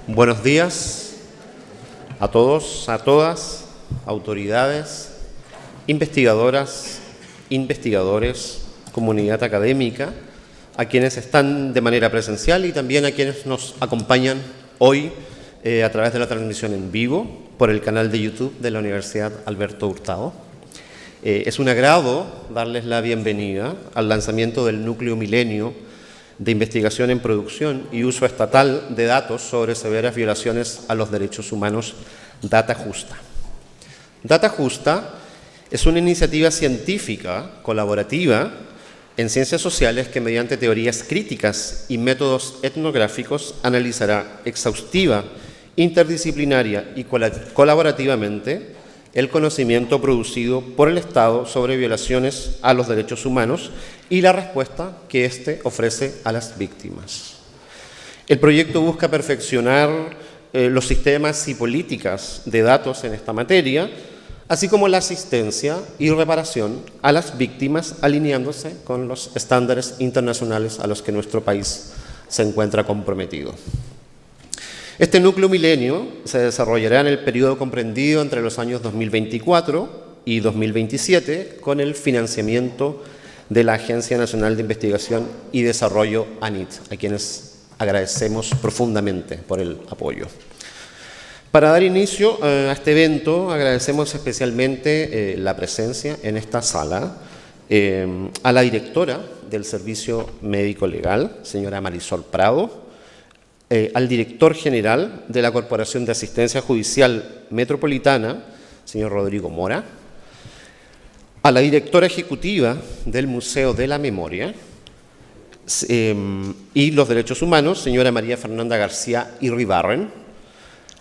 Buenos días a todos, a todas, autoridades, investigadoras, investigadores, comunidad académica, a quienes están de manera presencial y también a quienes nos acompañan hoy a través de la transmisión en vivo por el canal de YouTube de la Universidad Alberto Hurtado. Es un agrado darles la bienvenida al lanzamiento del Núcleo Milenio de Investigación en Producción y Uso Estatal de Datos sobre Severas Violaciones a los Derechos Humanos, Data Justa. Data Justa es una iniciativa científica colaborativa en ciencias sociales que mediante teorías críticas y métodos etnográficos analizará exhaustiva, interdisciplinaria y colaborativamente el conocimiento producido por el Estado sobre violaciones a los derechos humanos y la respuesta que éste ofrece a las víctimas. El proyecto busca perfeccionar los sistemas y políticas de datos en esta materia, así como la asistencia y reparación a las víctimas, alineándose con los estándares internacionales a los que nuestro país se encuentra comprometido. Este núcleo milenio se desarrollará en el periodo comprendido entre los años 2024 y 2027 con el financiamiento de la Agencia Nacional de Investigación y Desarrollo, ANID, a quienes agradecemos profundamente por el apoyo. Para dar inicio a este evento, agradecemos especialmente la presencia en esta sala a la directora del Servicio Médico Legal, señora Marisol Prado, al director general de la Corporación de Asistencia Judicial Metropolitana, señor Rodrigo Mora, a la directora ejecutiva del Museo de la Memoria y los Derechos Humanos, señora María Fernanda García Irribarren,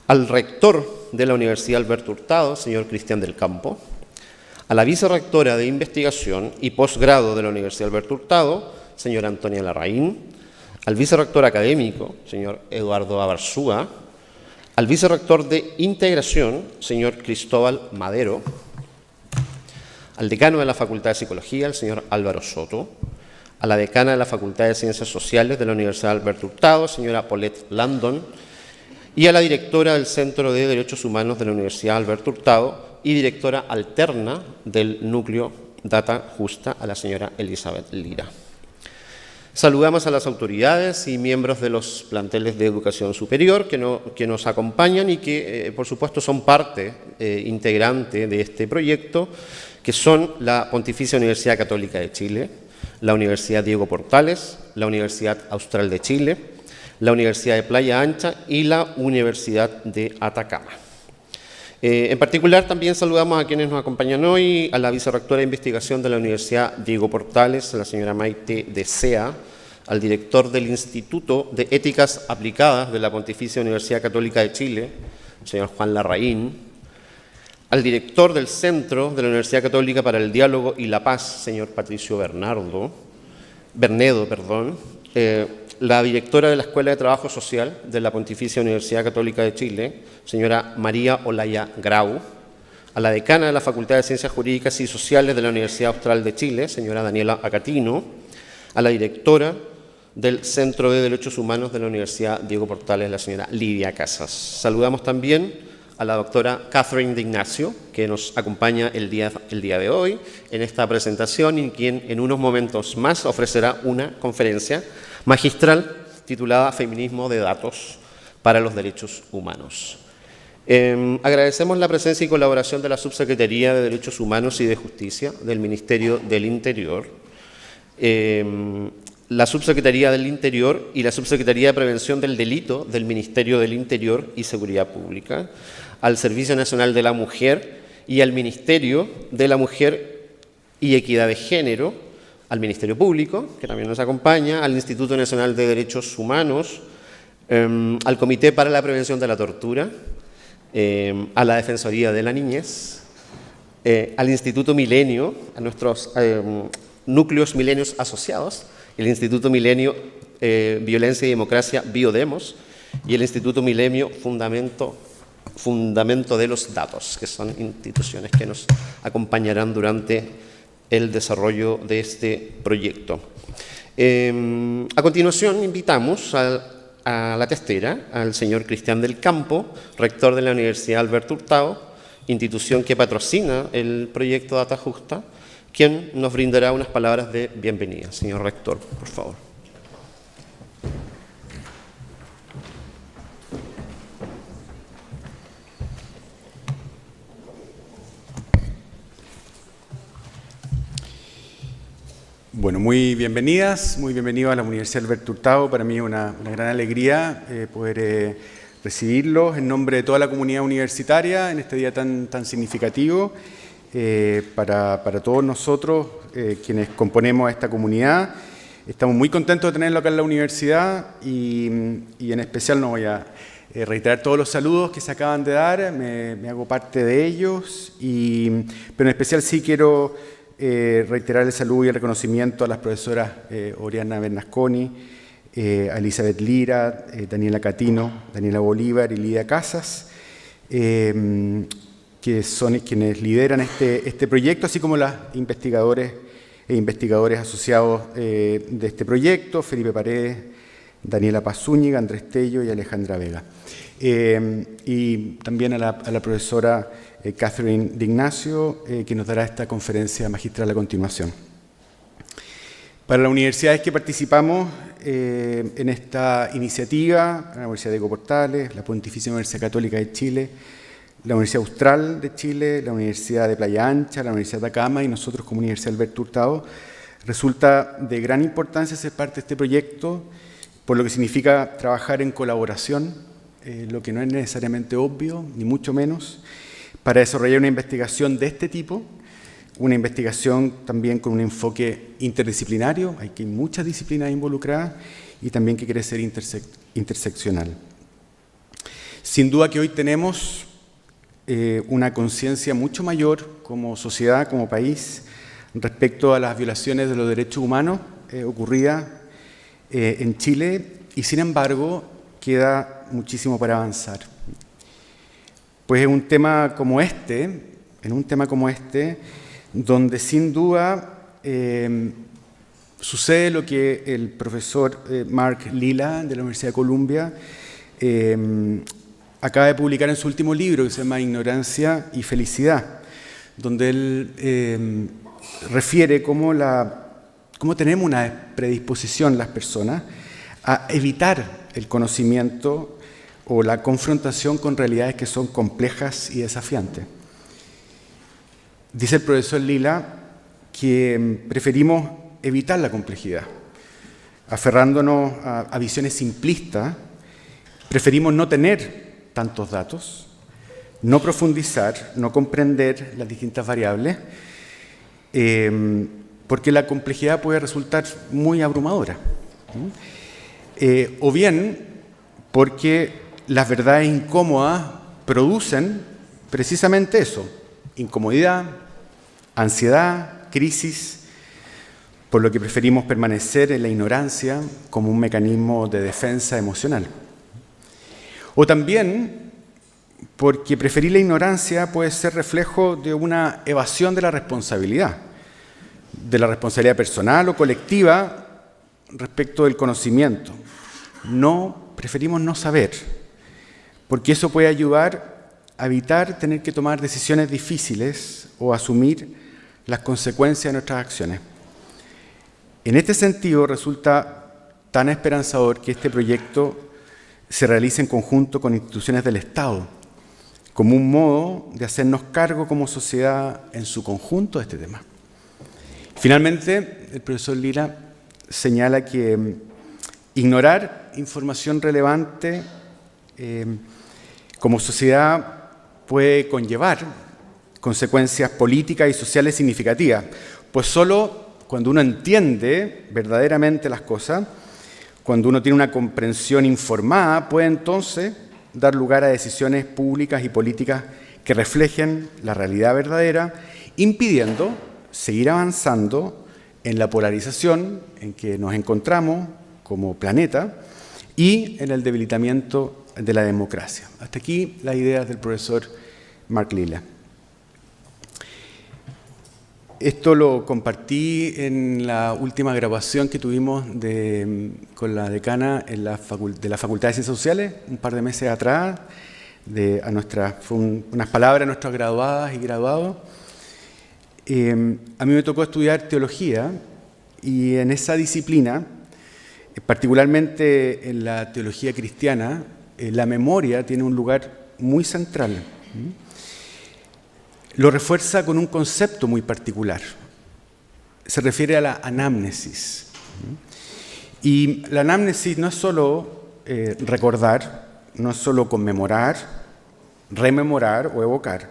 al rector de la Universidad Alberto Hurtado, señor Cristian del Campo, a la vicerrectora de Investigación y Posgrado de la Universidad Alberto Hurtado, señora Antonia Larraín, al vicerrector académico, señor Eduardo Abarzúa, al vicerrector de Integración, señor Cristóbal Madero, al decano de la Facultad de Psicología, el señor Álvaro Soto, a la decana de la Facultad de Ciencias Sociales de la Universidad Alberto Hurtado, señora Paulette Landon, y a la directora del Centro de Derechos Humanos de la Universidad Alberto Hurtado y directora alterna del Núcleo Data Justa, a la señora Elizabeth Lira. Saludamos a las autoridades y miembros de los planteles de educación superior que nos acompañan y que, por supuesto, son parte integrante de este proyecto, que son la Pontificia Universidad Católica de Chile, la Universidad Diego Portales, la Universidad Austral de Chile, la Universidad de Playa Ancha y la Universidad de Atacama. En particular, también saludamos a quienes nos acompañan hoy, a la vicerrectora de investigación de la Universidad Diego Portales, la señora Maite de Sea, al director del Instituto de Éticas Aplicadas de la Pontificia Universidad Católica de Chile, señor Juan Larraín, al director del Centro de la Universidad Católica para el Diálogo y la Paz, señor Patricio Bernedo, la directora de la Escuela de Trabajo Social de la Pontificia Universidad Católica de Chile, señora María Olaya Grau, a la decana de la Facultad de Ciencias Jurídicas y Sociales de la Universidad Austral de Chile, señora Daniela Acatino, a la directora del Centro de Derechos Humanos de la Universidad Diego Portales, la señora Lidia Casas. Saludamos también a la doctora Catherine de Ignacio, que nos acompaña el día de hoy en esta presentación y quien en unos momentos más ofrecerá una conferencia magistral titulada Feminismo de Datos para los Derechos Humanos. Agradecemos la presencia y colaboración de la Subsecretaría de Derechos Humanos y de Justicia del Ministerio del Interior, la Subsecretaría del Interior y la Subsecretaría de Prevención del Delito del Ministerio del Interior y Seguridad Pública, al Servicio Nacional de la Mujer y al Ministerio de la Mujer y Equidad de Género, al Ministerio Público, que también nos acompaña, al Instituto Nacional de Derechos Humanos, al Comité para la Prevención de la Tortura, a la Defensoría de la Niñez, al Instituto Milenio, a nuestros núcleos milenios asociados, el Instituto Milenio Violencia y Democracia Biodemos y el Instituto Milenio Fundamento de los Datos, que son instituciones que nos acompañarán durante el desarrollo de este proyecto. A continuación, invitamos a la testera al señor Cristian del Campo, rector de la Universidad Alberto Hurtado, institución que patrocina el proyecto Data Justa, quien nos brindará unas palabras de bienvenida. Señor rector, por favor. Bueno, muy bienvenidas, muy bienvenidos a la Universidad Alberto Hurtado. Para mí es una gran alegría poder recibirlos en nombre de toda la comunidad universitaria en este día tan significativo para todos nosotros, quienes componemos esta comunidad. Estamos muy contentos de tenerlo acá en la universidad y en especial no voy a reiterar todos los saludos que se acaban de dar, me hago parte de ellos, pero en especial sí quiero reiterar el saludo y el reconocimiento a las profesoras Oriana Bernasconi, a Elizabeth Lira, Daniela Catino, Daniela Bolívar y Lidia Casas, que son quienes lideran este proyecto, así como las investigadores e investigadores asociados de este proyecto, Felipe Paredes, Daniela Paz Zúñiga, Andrés Tello y Alejandra Vega. Y también a la profesora Catherine D'Ignacio, que nos dará esta conferencia magistral a continuación. Para las universidades que participamos en esta iniciativa, la Universidad Diego Portales, la Pontificia Universidad Católica de Chile, la Universidad Austral de Chile, la Universidad de Playa Ancha, la Universidad de Atacama y nosotros como Universidad Alberto Hurtado, resulta de gran importancia ser parte de este proyecto, por lo que significa trabajar en colaboración, lo que no es necesariamente obvio, ni mucho menos, para desarrollar una investigación de este tipo, una investigación también con un enfoque interdisciplinario, hay muchas disciplinas involucradas, y también que quiere ser interseccional. Sin duda que hoy tenemos una conciencia mucho mayor como sociedad, como país, respecto a las violaciones de los derechos humanos ocurridas en Chile, y sin embargo queda muchísimo para avanzar. Pues en un tema como este, donde sin duda sucede lo que el profesor Mark Lilla de la Universidad de Columbia acaba de publicar en su último libro, que se llama Ignorancia y Felicidad, donde él refiere cómo tenemos una predisposición las personas a evitar el conocimiento o la confrontación con realidades que son complejas y desafiantes. Dice el profesor Lilla que preferimos evitar la complejidad, aferrándonos a visiones simplistas, preferimos no tener tantos datos, no profundizar, no comprender las distintas variables, porque la complejidad puede resultar muy abrumadora. O bien porque las verdades incómodas producen precisamente eso, incomodidad, ansiedad, crisis, por lo que preferimos permanecer en la ignorancia como un mecanismo de defensa emocional. O también porque preferir la ignorancia puede ser reflejo de una evasión de la responsabilidad personal o colectiva respecto del conocimiento. Preferimos no saber, porque eso puede ayudar a evitar tener que tomar decisiones difíciles o asumir las consecuencias de nuestras acciones. En este sentido, resulta tan esperanzador que este proyecto se realice en conjunto con instituciones del Estado, como un modo de hacernos cargo como sociedad en su conjunto de este tema. Finalmente, el profesor Lilla señala que ignorar información relevante como sociedad puede conllevar consecuencias políticas y sociales significativas, pues solo cuando uno entiende verdaderamente las cosas, cuando uno tiene una comprensión informada, puede entonces dar lugar a decisiones públicas y políticas que reflejen la realidad verdadera, impidiendo seguir avanzando en la polarización en que nos encontramos como planeta y en el debilitamiento de la democracia. Hasta aquí las ideas del profesor Mark Lilla. Esto lo compartí en la última grabación que tuvimos con la decana de la Facultad de Ciencias Sociales, un par de meses atrás, unas palabras a nuestras graduadas y graduados. A mí me tocó estudiar teología y en esa disciplina, particularmente en la teología cristiana, la memoria tiene un lugar muy central. Lo refuerza con un concepto muy particular. Se refiere a la anamnesis. Y la anamnesis no es solo recordar, no es solo conmemorar, rememorar o evocar.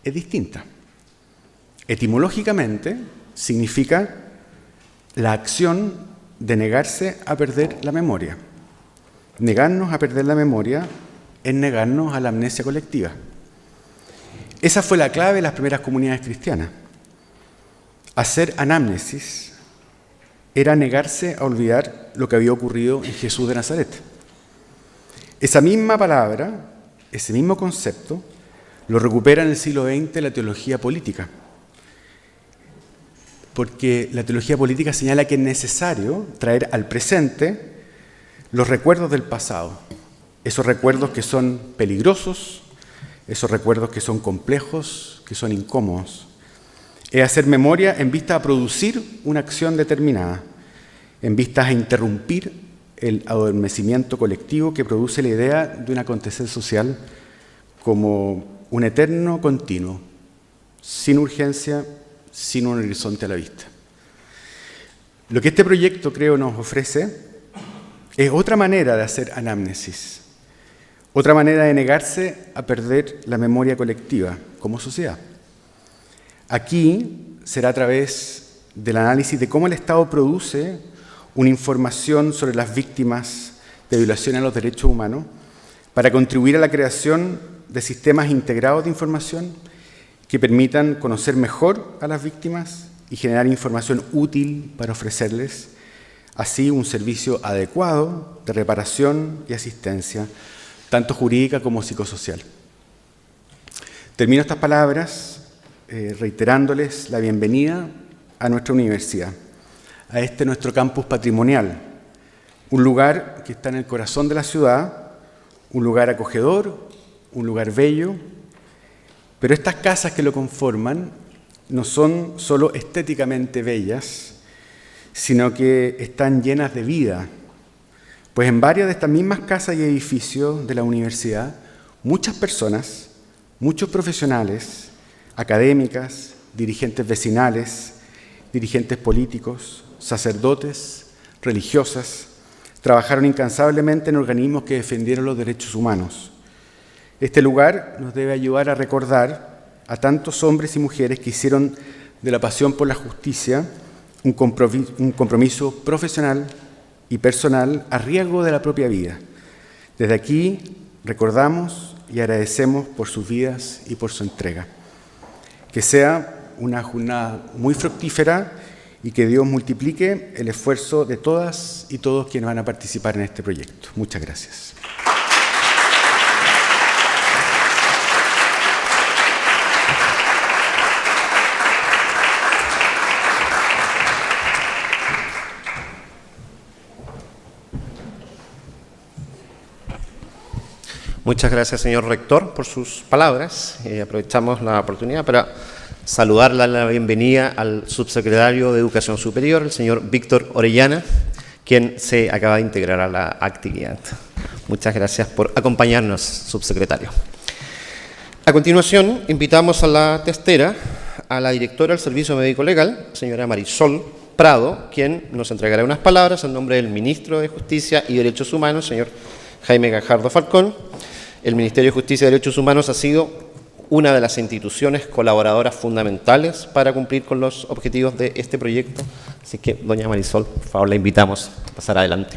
Es distinta. Etimológicamente significa la acción de negarse a perder la memoria. Negarnos a perder la memoria es negarnos a la amnesia colectiva. Esa fue la clave de las primeras comunidades cristianas. Hacer anamnesis era negarse a olvidar lo que había ocurrido en Jesús de Nazaret. Esa misma palabra, ese mismo concepto, lo recupera en el siglo XX la teología política. Porque la teología política señala que es necesario traer al presente los recuerdos del pasado. Esos recuerdos que son peligrosos, esos recuerdos que son complejos, que son incómodos. Es hacer memoria en vista a producir una acción determinada, en vista a interrumpir el adormecimiento colectivo que produce la idea de un acontecer social como un eterno continuo, sin urgencia, sin un horizonte a la vista. Lo que este proyecto, creo, nos ofrece es otra manera de hacer anamnesis. Otra manera de negarse a perder la memoria colectiva como sociedad. Aquí será a través del análisis de cómo el Estado produce una información sobre las víctimas de violación a los derechos humanos para contribuir a la creación de sistemas integrados de información que permitan conocer mejor a las víctimas y generar información útil para ofrecerles así un servicio adecuado de reparación y asistencia tanto jurídica como psicosocial. Termino estas palabras reiterándoles la bienvenida a nuestra universidad, a este nuestro campus patrimonial, un lugar que está en el corazón de la ciudad, un lugar acogedor, un lugar bello, pero estas casas que lo conforman no son solo estéticamente bellas, sino que están llenas de vida. Pues en varias de estas mismas casas y edificios de la universidad, muchas personas, muchos profesionales, académicas, dirigentes vecinales, dirigentes políticos, sacerdotes, religiosas, trabajaron incansablemente en organismos que defendieron los derechos humanos. Este lugar nos debe ayudar a recordar a tantos hombres y mujeres que hicieron de la pasión por la justicia un compromiso profesional y personal a riesgo de la propia vida. Desde aquí recordamos y agradecemos por sus vidas y por su entrega. Que sea una jornada muy fructífera y que Dios multiplique el esfuerzo de todas y todos quienes van a participar en este proyecto. Muchas gracias. Muchas gracias, señor rector, por sus palabras. Aprovechamos la oportunidad para saludarle la bienvenida al subsecretario de Educación Superior, el señor Víctor Orellana, quien se acaba de integrar a la actividad. Muchas gracias por acompañarnos, subsecretario. A continuación, invitamos a la testera, a la directora del Servicio Médico Legal, señora Marisol Prado, quien nos entregará unas palabras en nombre del ministro de Justicia y Derechos Humanos, señor Jaime Gajardo Falcón. El Ministerio de Justicia y Derechos Humanos ha sido una de las instituciones colaboradoras fundamentales para cumplir con los objetivos de este proyecto. Así que, doña Marisol, por favor, la invitamos a pasar adelante.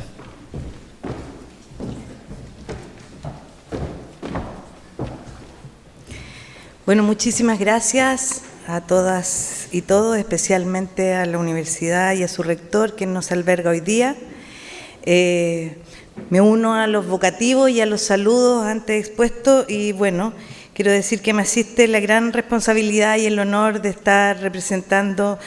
Bueno, muchísimas gracias a todas y todos, especialmente a la universidad y a su rector, quien nos alberga hoy día. Me uno a los vocativos y a los saludos antes expuestos y bueno, quiero decir que me asiste la gran responsabilidad y el honor de estar representando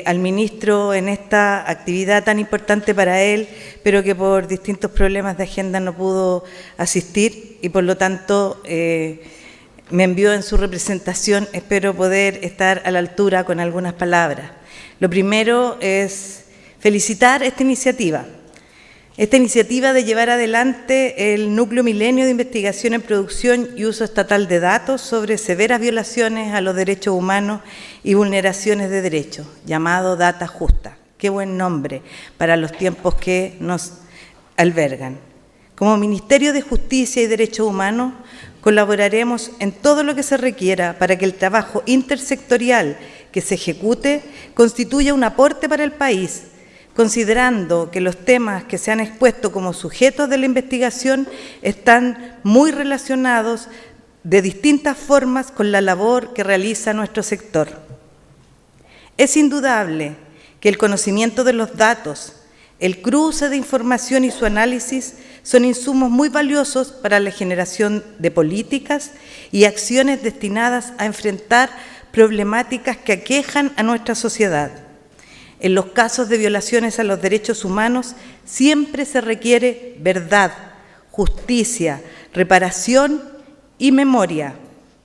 al ministro en esta actividad tan importante para él, pero que por distintos problemas de agenda no pudo asistir y por lo tanto me envió en su representación. Espero poder estar a la altura con algunas palabras. Lo primero es felicitar esta iniciativa de llevar adelante el Núcleo Milenio de Investigación en Producción y Uso Estatal de Datos sobre severas violaciones a los derechos humanos y vulneraciones de derechos, llamado Data Justa. Qué buen nombre para los tiempos que nos albergan. Como Ministerio de Justicia y Derechos Humanos, colaboraremos en todo lo que se requiera para que el trabajo intersectorial que se ejecute constituya un aporte para el país, considerando que los temas que se han expuesto como sujetos de la investigación están muy relacionados de distintas formas con la labor que realiza nuestro sector. Es indudable que el conocimiento de los datos, el cruce de información y su análisis son insumos muy valiosos para la generación de políticas y acciones destinadas a enfrentar problemáticas que aquejan a nuestra sociedad. En los casos de violaciones a los derechos humanos siempre se requiere verdad, justicia, reparación y memoria.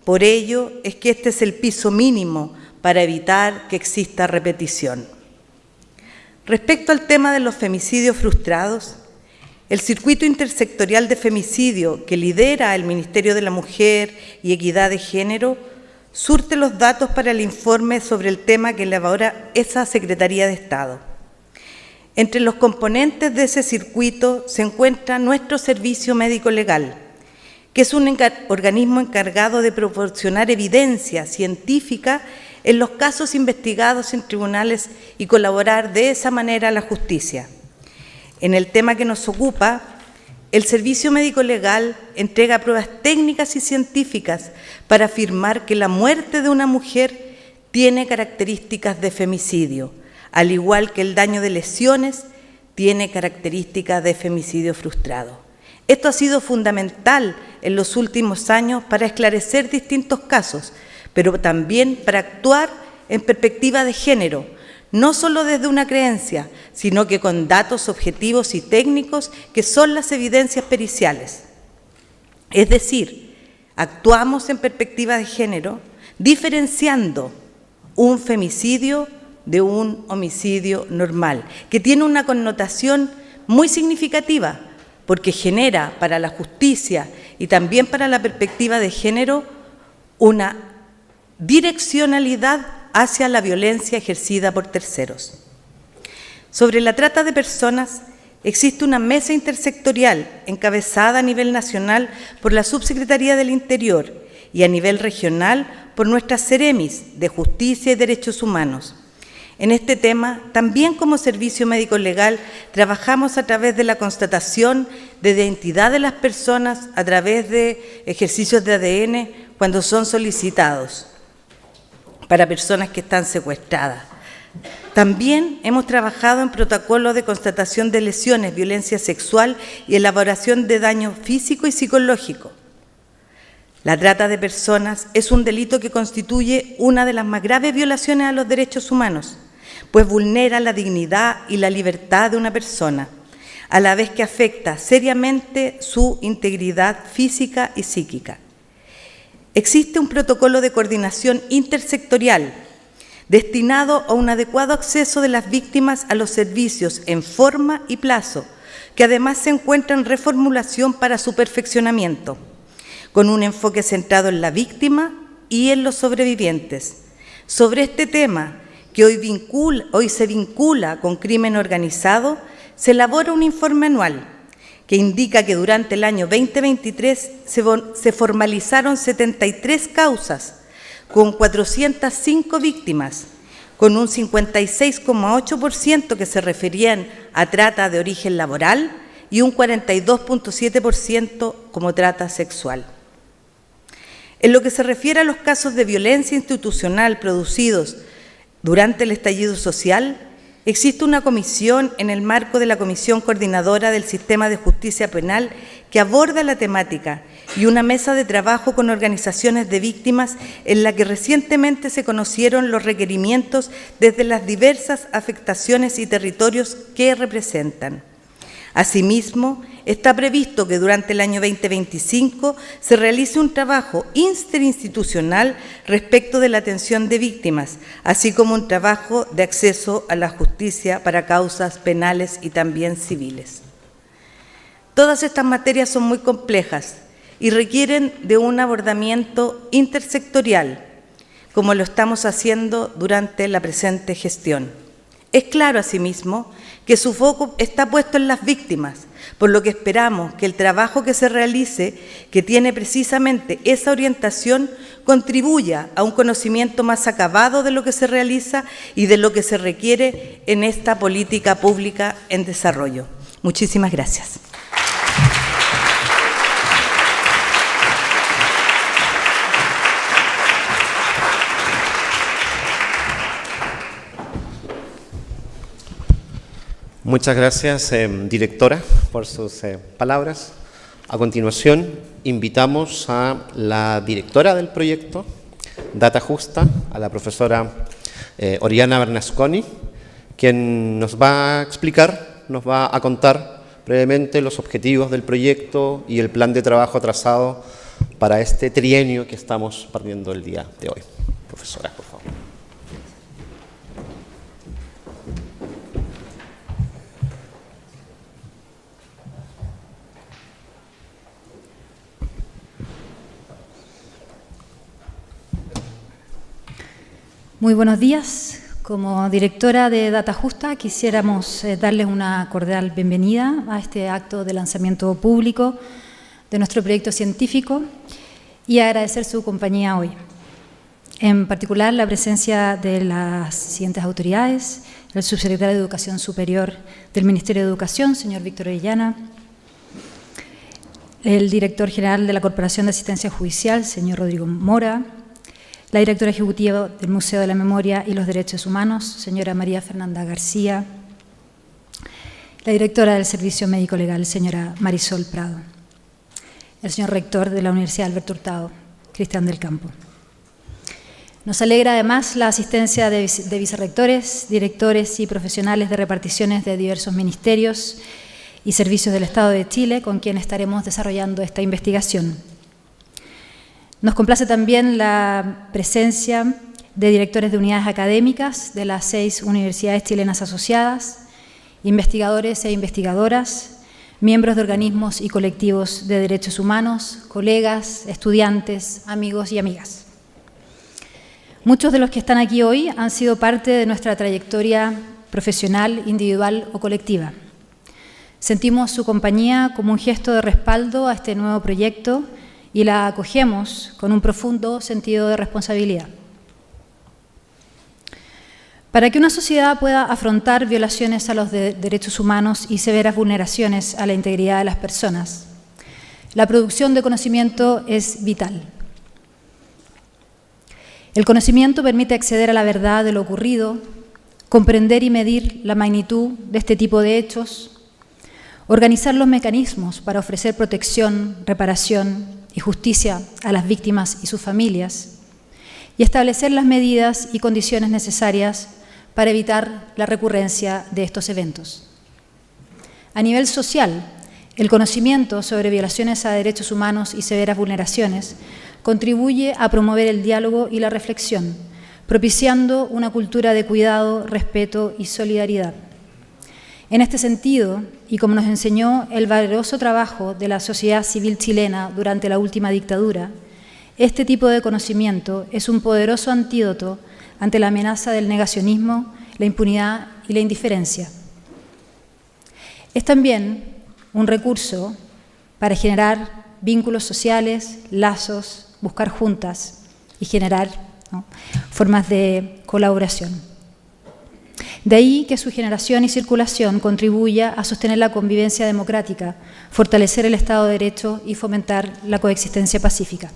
Por ello es que este es el piso mínimo para evitar que exista repetición. Respecto al tema de los femicidios frustrados, el circuito intersectorial de femicidio que lidera el Ministerio de la Mujer y Equidad de Género surte los datos para el informe sobre el tema que elabora esa Secretaría de Estado. Entre los componentes de ese circuito se encuentra nuestro Servicio Médico Legal, que es un organismo encargado de proporcionar evidencia científica en los casos investigados en tribunales y colaborar de esa manera a la justicia. En el tema que nos ocupa, el Servicio Médico Legal entrega pruebas técnicas y científicas para afirmar que la muerte de una mujer tiene características de femicidio, al igual que el daño de lesiones tiene características de femicidio frustrado. Esto ha sido fundamental en los últimos años para esclarecer distintos casos, pero también para actuar en perspectiva de género, no solo desde una creencia, sino que con datos objetivos y técnicos que son las evidencias periciales. Es decir, actuamos en perspectiva de género, diferenciando un femicidio de un homicidio normal, que tiene una connotación muy significativa, porque genera para la justicia y también para la perspectiva de género una direccionalidad hacia la violencia ejercida por terceros. Sobre la trata de personas, existe una mesa intersectorial encabezada a nivel nacional por la Subsecretaría del Interior y a nivel regional por nuestras Ceremis de Justicia y Derechos Humanos. En este tema, también como Servicio Médico Legal, trabajamos a través de la constatación de identidad de las personas a través de ejercicios de ADN cuando son solicitados para personas que están secuestradas. También hemos trabajado en protocolos de constatación de lesiones, violencia sexual y elaboración de daño físico y psicológico. La trata de personas es un delito que constituye una de las más graves violaciones a los derechos humanos, pues vulnera la dignidad y la libertad de una persona, a la vez que afecta seriamente su integridad física y psíquica. Existe un protocolo de coordinación intersectorial destinado a un adecuado acceso de las víctimas a los servicios en forma y plazo, que además se encuentra en reformulación para su perfeccionamiento, con un enfoque centrado en la víctima y en los sobrevivientes. Sobre este tema, que hoy se vincula con crimen organizado, se elabora un informe anual que indica que durante el año 2023 se formalizaron 73 causas con 405 víctimas, con un 56,8% que se referían a trata de origen laboral y un 42,7% como trata sexual. En lo que se refiere a los casos de violencia institucional producidos durante el estallido social, existe una comisión en el marco de la Comisión Coordinadora del Sistema de Justicia Penal que aborda la temática y una mesa de trabajo con organizaciones de víctimas en la que recientemente se conocieron los requerimientos desde las diversas afectaciones y territorios que representan. Asimismo, está previsto que durante el año 2025 se realice un trabajo interinstitucional respecto de la atención de víctimas, así como un trabajo de acceso a la justicia para causas penales y también civiles. Todas estas materias son muy complejas y requieren de un abordamiento intersectorial, como lo estamos haciendo durante la presente gestión. Es claro, asimismo, que su foco está puesto en las víctimas, por lo que esperamos que el trabajo que se realice, que tiene precisamente esa orientación, contribuya a un conocimiento más acabado de lo que se realiza y de lo que se requiere en esta política pública en desarrollo. Muchísimas gracias. Muchas gracias, directora, por sus palabras. A continuación, invitamos a la directora del proyecto, Data Justa, a la profesora Oriana Bernasconi, quien nos va a explicar, nos va a contar brevemente los objetivos del proyecto y el plan de trabajo trazado para este trienio que estamos partiendo el día de hoy. Profesora, por favor. Muy buenos días. Como directora de Data Justa quisiéramos darles una cordial bienvenida a este acto de lanzamiento público de nuestro proyecto científico y agradecer su compañía hoy. En particular la presencia de las siguientes autoridades: el subsecretario de Educación Superior del Ministerio de Educación, señor Víctor Orellana; el director general de la Corporación de Asistencia Judicial, señor Rodrigo Mora; la directora ejecutiva del Museo de la Memoria y los Derechos Humanos, señora María Fernanda García; la directora del Servicio Médico Legal, señora Marisol Prado; el señor rector de la Universidad Alberto Hurtado, Cristian del Campo. Nos alegra además la asistencia de vicerrectores, directores y profesionales de reparticiones de diversos ministerios y servicios del Estado de Chile, con quienes estaremos desarrollando esta investigación. Nos complace también la presencia de directores de unidades académicas de las 6 universidades chilenas asociadas, investigadores e investigadoras, miembros de organismos y colectivos de derechos humanos, colegas, estudiantes, amigos y amigas. Muchos de los que están aquí hoy han sido parte de nuestra trayectoria profesional, individual o colectiva. Sentimos su compañía como un gesto de respaldo a este nuevo proyecto y la acogemos con un profundo sentido de responsabilidad. Para que una sociedad pueda afrontar violaciones a los derechos humanos y severas vulneraciones a la integridad de las personas, la producción de conocimiento es vital. El conocimiento permite acceder a la verdad de lo ocurrido, comprender y medir la magnitud de este tipo de hechos, organizar los mecanismos para ofrecer protección, reparación y justicia a las víctimas y sus familias, y establecer las medidas y condiciones necesarias para evitar la recurrencia de estos eventos. A nivel social, el conocimiento sobre violaciones a derechos humanos y severas vulneraciones contribuye a promover el diálogo y la reflexión, propiciando una cultura de cuidado, respeto y solidaridad. En este sentido, y como nos enseñó el valeroso trabajo de la sociedad civil chilena durante la última dictadura, este tipo de conocimiento es un poderoso antídoto ante la amenaza del negacionismo, la impunidad y la indiferencia. Es también un recurso para generar vínculos sociales, lazos, buscar juntas y generar formas de colaboración. De ahí que su generación y circulación contribuya a sostener la convivencia democrática, fortalecer el Estado de Derecho y fomentar la coexistencia pacífica.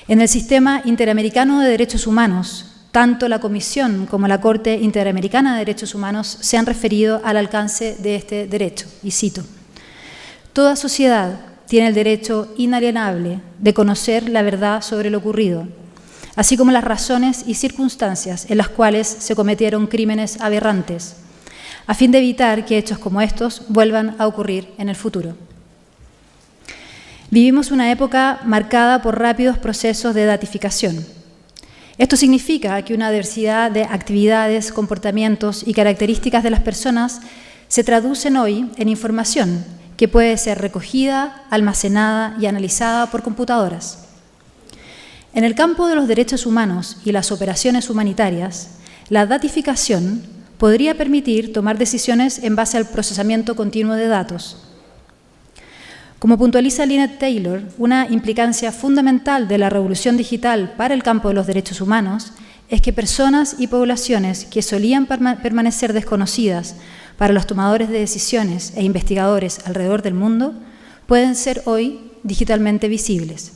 En el sistema interamericano de derechos humanos, tanto la Comisión como la Corte Interamericana de Derechos Humanos se han referido al alcance de este derecho, y cito: «Toda sociedad tiene el derecho inalienable de conocer la verdad sobre lo ocurrido, así como las razones y circunstancias en las cuales se cometieron crímenes aberrantes, a fin de evitar que hechos como estos vuelvan a ocurrir en el futuro. Vivimos una época marcada por rápidos procesos de datificación. Esto significa que una diversidad de actividades, comportamientos y características de las personas se traducen hoy en información que puede ser recogida, almacenada y analizada por computadoras. En el campo de los derechos humanos y las operaciones humanitarias, la datificación podría permitir tomar decisiones en base al procesamiento continuo de datos. Como puntualiza Lynette Taylor, una implicancia fundamental de la revolución digital para el campo de los derechos humanos es que personas y poblaciones que solían permanecer desconocidas para los tomadores de decisiones e investigadores alrededor del mundo pueden ser hoy digitalmente visibles.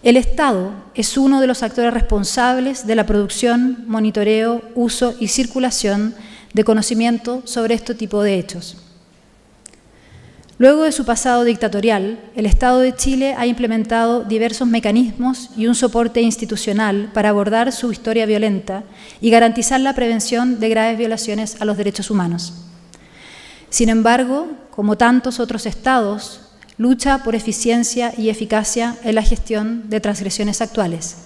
El Estado es uno de los actores responsables de la producción, monitoreo, uso y circulación de conocimiento sobre este tipo de hechos. Luego de su pasado dictatorial, el Estado de Chile ha implementado diversos mecanismos y un soporte institucional para abordar su historia violenta y garantizar la prevención de graves violaciones a los derechos humanos. Sin embargo, como tantos otros Estados, lucha por eficiencia y eficacia en la gestión de transgresiones actuales.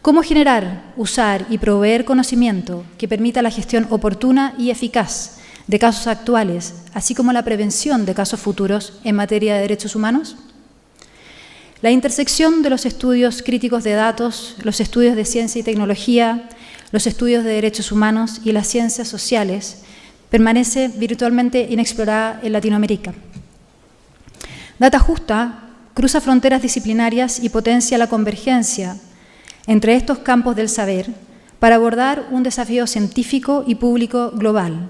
¿Cómo generar, usar y proveer conocimiento que permita la gestión oportuna y eficaz de casos actuales, así como la prevención de casos futuros en materia de derechos humanos? La intersección de los estudios críticos de datos, los estudios de ciencia y tecnología, los estudios de derechos humanos y las ciencias sociales permanece virtualmente inexplorada en Latinoamérica. Data Justa cruza fronteras disciplinarias y potencia la convergencia entre estos campos del saber para abordar un desafío científico y público global,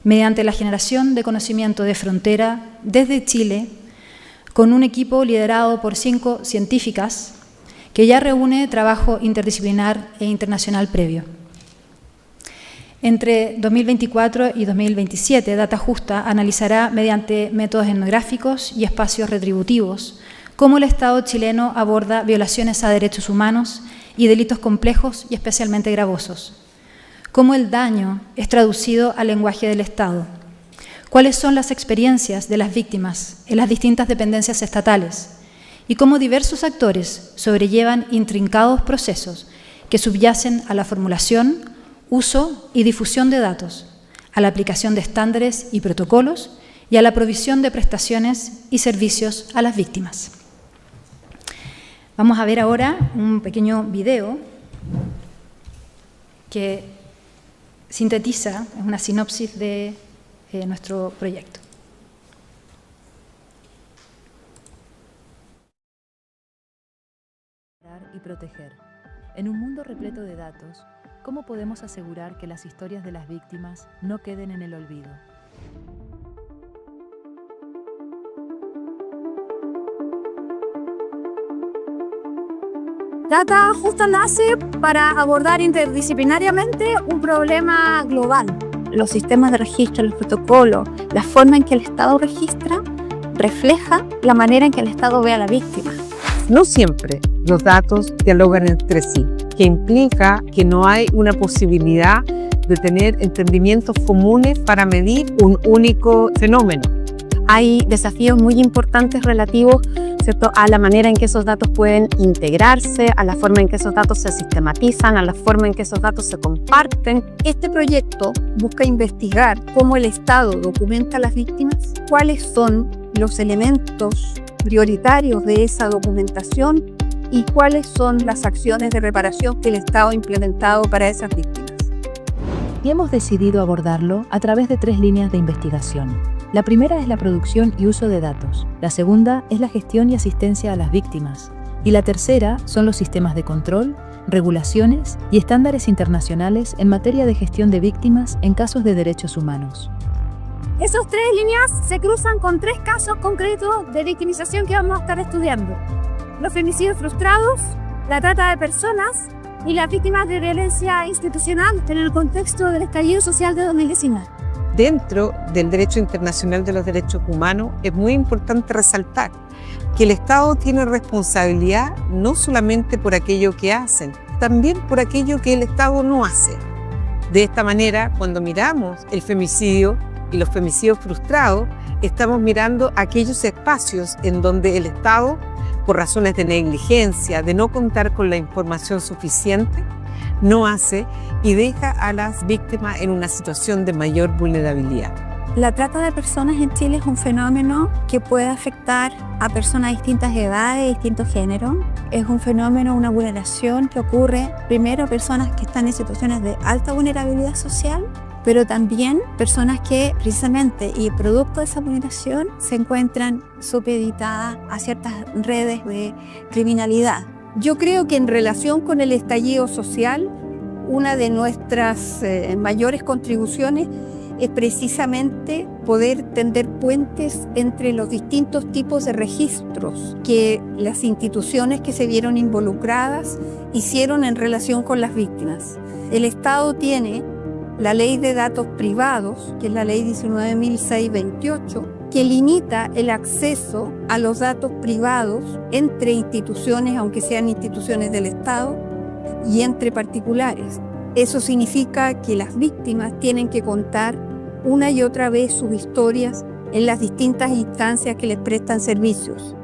mediante la generación de conocimiento de frontera desde Chile, con un equipo liderado por 5 científicas que ya reúne trabajo interdisciplinar e internacional previo. Entre 2024 y 2027, Data Justa analizará mediante métodos etnográficos y espacios retributivos cómo el Estado chileno aborda violaciones a derechos humanos y delitos complejos y especialmente gravosos. Cómo el daño es traducido al lenguaje del Estado, cuáles son las experiencias de las víctimas en las distintas dependencias estatales y cómo diversos actores sobrellevan intrincados procesos que subyacen a la formulación, uso y difusión de datos, a la aplicación de estándares y protocolos y a la provisión de prestaciones y servicios a las víctimas. Vamos a ver ahora un pequeño video que sintetiza, es una sinopsis de nuestro proyecto. Y proteger. En un mundo repleto de datos, ¿cómo podemos asegurar que las historias de las víctimas no queden en el olvido? Data Justa nace para abordar interdisciplinariamente un problema global. Los sistemas de registro, los protocolos, la forma en que el Estado registra, refleja la manera en que el Estado ve a la víctima. No siempre los datos dialogan entre sí, que implica que no hay una posibilidad de tener entendimientos comunes para medir un único fenómeno. Hay desafíos muy importantes relativos, ¿cierto?, a la manera en que esos datos pueden integrarse, a la forma en que esos datos se sistematizan, a la forma en que esos datos se comparten. Este proyecto busca investigar cómo el Estado documenta a las víctimas, cuáles son los elementos prioritarios de esa documentación y cuáles son las acciones de reparación que el Estado ha implementado para esas víctimas. Y hemos decidido abordarlo a través de 3 líneas de investigación. La primera es la producción y uso de datos, la segunda es la gestión y asistencia a las víctimas, y la tercera son los sistemas de control, regulaciones y estándares internacionales en materia de gestión de víctimas en casos de derechos humanos. Esas 3 líneas se cruzan con 3 casos concretos de victimización que vamos a estar estudiando: los femicidios frustrados, la trata de personas y las víctimas de violencia institucional en el contexto del estallido social de 2019. Dentro del derecho internacional de los derechos humanos es muy importante resaltar que el Estado tiene responsabilidad no solamente por aquello que hacen, también por aquello que el Estado no hace. De esta manera, cuando miramos el femicidio y los femicidios frustrados, estamos mirando aquellos espacios en donde el Estado, por razones de negligencia, de no contar con la información suficiente, no hace y deja a las víctimas en una situación de mayor vulnerabilidad. La trata de personas en Chile es un fenómeno que puede afectar a personas de distintas edades, distintos géneros. Es un fenómeno, una vulneración que ocurre primero a personas que están en situaciones de alta vulnerabilidad social, pero también personas que precisamente y producto de esa vulneración se encuentran supeditadas a ciertas redes de criminalidad. Yo creo que en relación con el estallido social, una de nuestras mayores contribuciones es precisamente poder tender puentes entre los distintos tipos de registros que las instituciones que se vieron involucradas hicieron en relación con las víctimas. El Estado tiene la Ley de Datos Privados, que es la Ley 19.628, que limita el acceso a los datos privados entre instituciones, aunque sean instituciones del Estado, y entre particulares. Eso significa que las víctimas tienen que contar una y otra vez sus historias en las distintas instancias que les prestan servicios.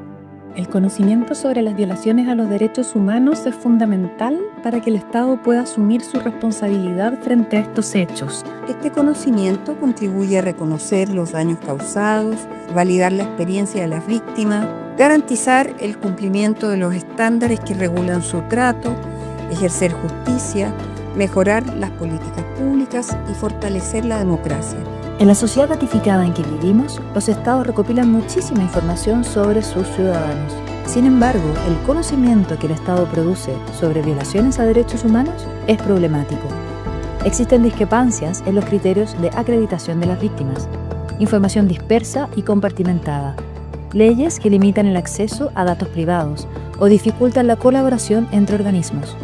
El conocimiento sobre las violaciones a los derechos humanos es fundamental para que el Estado pueda asumir su responsabilidad frente a estos hechos. Este conocimiento contribuye a reconocer los daños causados, validar la experiencia de las víctimas, garantizar el cumplimiento de los estándares que regulan su trato, ejercer justicia, mejorar las políticas públicas y fortalecer la democracia. En la sociedad ratificada en que vivimos, los estados recopilan muchísima información sobre sus ciudadanos. Sin embargo, el conocimiento que el Estado produce sobre violaciones a derechos humanos es problemático. Existen discrepancias en los criterios de acreditación de las víctimas, información dispersa y compartimentada, leyes que limitan el acceso a datos privados o dificultan la colaboración entre organismos,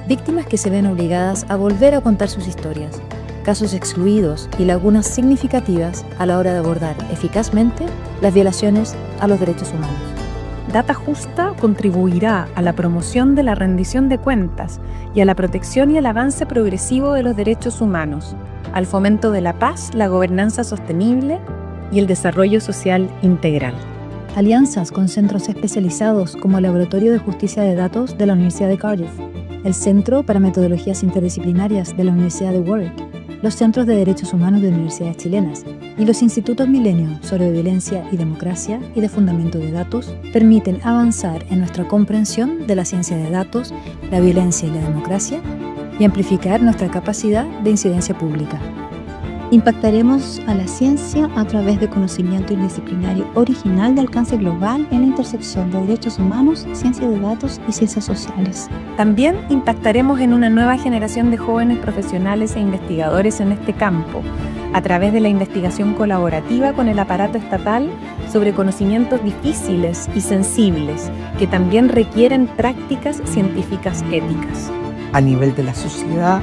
víctimas que se ven obligadas a volver a contar sus historias, casos excluidos y lagunas significativas a la hora de abordar eficazmente las violaciones a los derechos humanos. Data Justa contribuirá a la promoción de la rendición de cuentas y a la protección y el avance progresivo de los derechos humanos, al fomento de la paz, la gobernanza sostenible y el desarrollo social integral. Alianzas con centros especializados como el Laboratorio de Justicia de Datos de la Universidad de Cardiff, el Centro para Metodologías Interdisciplinarias de la Universidad de Warwick, los Centros de Derechos Humanos de universidades chilenas y los Institutos Milenio sobre Violencia y Democracia y de Fundamento de Datos permiten avanzar en nuestra comprensión de la ciencia de datos, la violencia y la democracia y amplificar nuestra capacidad de incidencia pública. Impactaremos a la ciencia a través de conocimiento interdisciplinario original de alcance global en la intersección de derechos humanos, ciencia de datos y ciencias sociales. También impactaremos en una nueva generación de jóvenes profesionales e investigadores en este campo, a través de la investigación colaborativa con el aparato estatal sobre conocimientos difíciles y sensibles, que también requieren prácticas científicas éticas. A nivel de la sociedad,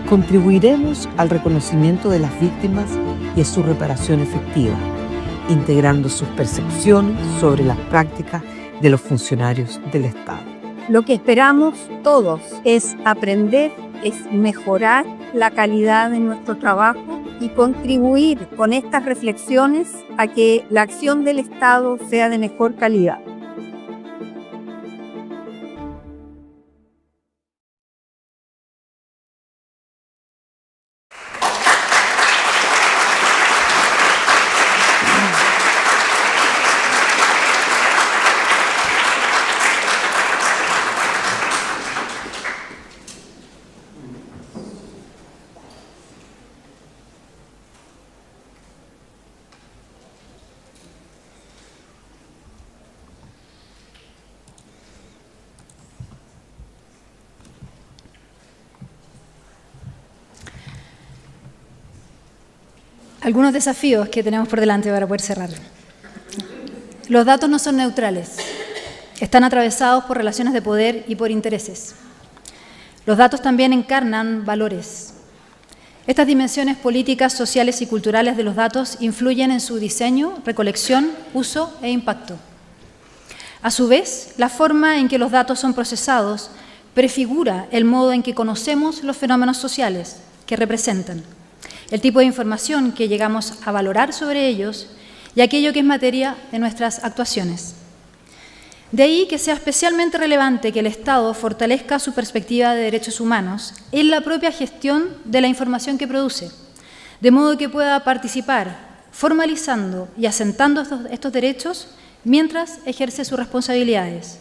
contribuiremos al reconocimiento de las víctimas y a su reparación efectiva, integrando sus percepciones sobre las prácticas de los funcionarios del Estado. Lo que esperamos todos es aprender, es mejorar la calidad de nuestro trabajo y contribuir con estas reflexiones a que la acción del Estado sea de mejor calidad. Algunos desafíos que tenemos por delante para poder cerrar. Los datos no son neutrales, están atravesados por relaciones de poder y por intereses. Los datos también encarnan valores. Estas dimensiones políticas, sociales y culturales de los datos influyen en su diseño, recolección, uso e impacto. A su vez, la forma en que los datos son procesados prefigura el modo en que conocemos los fenómenos sociales que representan, el tipo de información que llegamos a valorar sobre ellos y aquello que es materia de nuestras actuaciones. De ahí que sea especialmente relevante que el Estado fortalezca su perspectiva de derechos humanos en la propia gestión de la información que produce, de modo que pueda participar formalizando y asentando estos derechos mientras ejerce sus responsabilidades.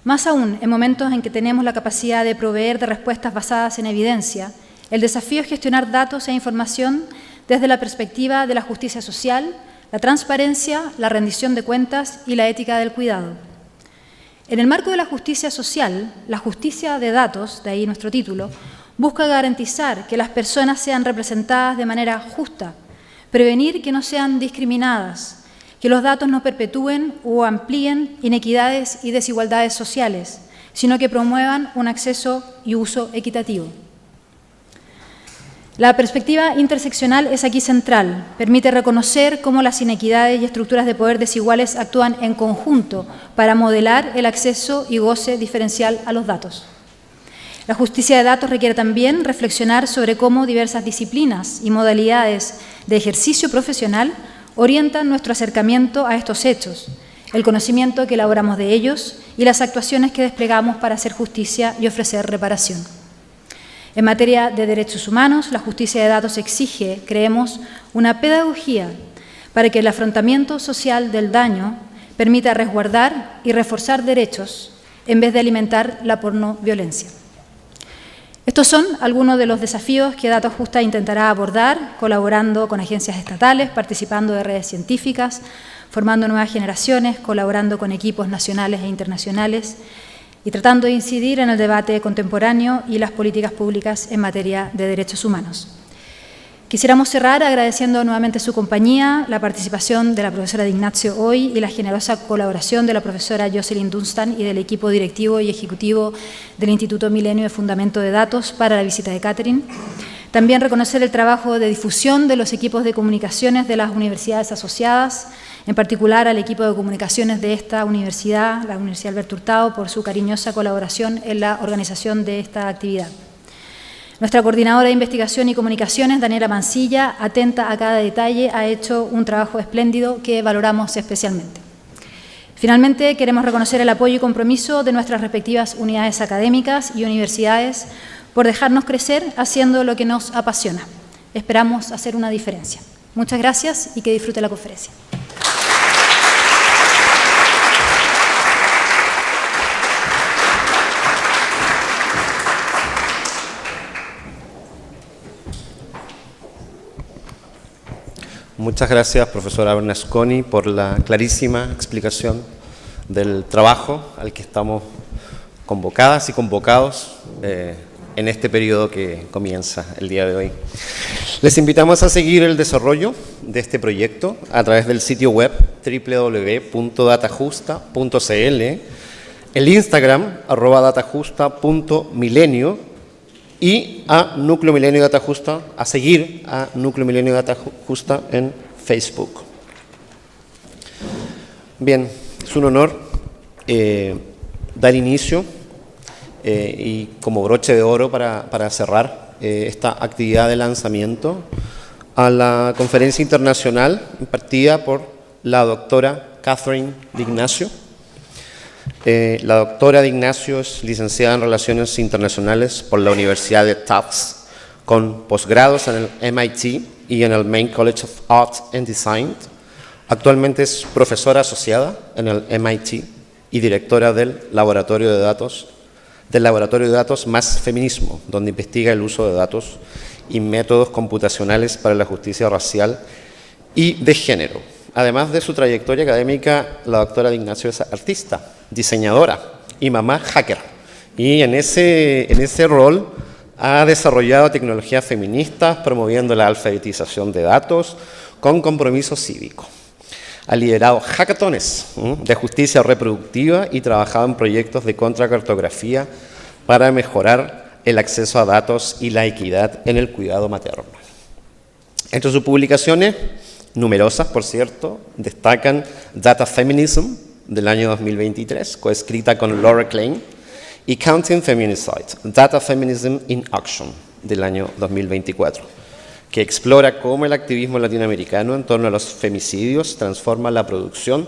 Más aún, en momentos en que tenemos la capacidad de proveer de respuestas basadas en evidencia, el desafío es gestionar datos e información desde la perspectiva de la justicia social, la transparencia, la rendición de cuentas y la ética del cuidado. En el marco de la justicia social, la justicia de datos, de ahí nuestro título, busca garantizar que las personas sean representadas de manera justa, prevenir que no sean discriminadas, que los datos no perpetúen o amplíen inequidades y desigualdades sociales, sino que promuevan un acceso y uso equitativo. La perspectiva interseccional es aquí central, permite reconocer cómo las inequidades y estructuras de poder desiguales actúan en conjunto para modelar el acceso y goce diferencial a los datos. La justicia de datos requiere también reflexionar sobre cómo diversas disciplinas y modalidades de ejercicio profesional orientan nuestro acercamiento a estos hechos, el conocimiento que elaboramos de ellos y las actuaciones que desplegamos para hacer justicia y ofrecer reparación. En materia de derechos humanos, la justicia de datos exige, creemos, una pedagogía para que el afrontamiento social del daño permita resguardar y reforzar derechos en vez de alimentar la pornoviolencia. Estos son algunos de los desafíos que Datos Justa intentará abordar, colaborando con agencias estatales, participando de redes científicas, formando nuevas generaciones, colaborando con equipos nacionales e internacionales y tratando de incidir en el debate contemporáneo y las políticas públicas en materia de derechos humanos. Quisiéramos cerrar agradeciendo nuevamente su compañía, la participación de la profesora de Ignacio hoy y la generosa colaboración de la profesora Jocelyn Dunstan y del equipo directivo y ejecutivo del Instituto Milenio de Fundamento de Datos para la visita de Catherine. También reconocer el trabajo de difusión de los equipos de comunicaciones de las universidades asociadas, en particular al equipo de comunicaciones de esta universidad, la Universidad Alberto Hurtado, por su cariñosa colaboración en la organización de esta actividad. Nuestra coordinadora de investigación y comunicaciones, Daniela Mancilla, atenta a cada detalle, ha hecho un trabajo espléndido que valoramos especialmente. Finalmente, queremos reconocer el apoyo y compromiso de nuestras respectivas unidades académicas y universidades por dejarnos crecer haciendo lo que nos apasiona. Esperamos hacer una diferencia. Muchas gracias y que disfrute la conferencia. Muchas gracias, profesora Bernasconi, por la clarísima explicación del trabajo al que estamos convocadas y convocados en este periodo que comienza el día de hoy. Les invitamos a seguir el desarrollo de este proyecto a través del sitio web www.datajusta.cl, el Instagram @datajusta.milenio y a Núcleo Milenio Data Justa, a seguir a Núcleo Milenio Data Justa en Facebook. Bien, es un honor dar inicio y como broche de oro para cerrar esta actividad de lanzamiento a la conferencia internacional impartida por la doctora Catherine D'Ignacio. La doctora D'Ignacio es licenciada en Relaciones Internacionales por la Universidad de Tufts, con posgrados en el MIT y en el Main College of Art and Design. Actualmente es profesora asociada en el MIT y directora del Laboratorio de Datos Más Feminismo, donde investiga el uso de datos y métodos computacionales para la justicia racial y de género. Además de su trayectoria académica, la doctora D'Ignacio es artista, diseñadora y mamá hacker. Y en ese rol ha desarrollado tecnologías feministas, promoviendo la alfabetización de datos con compromiso cívico. Ha liderado hackatones de justicia reproductiva y trabajado en proyectos de contracartografía para mejorar el acceso a datos y la equidad en el cuidado materno. Entre sus publicaciones, numerosas por cierto, destacan Data Feminism del año 2023, coescrita con Laura Klein, y Counting Feminicide, Data Feminism in Action del año 2024, que explora cómo el activismo latinoamericano en torno a los femicidios transforma la producción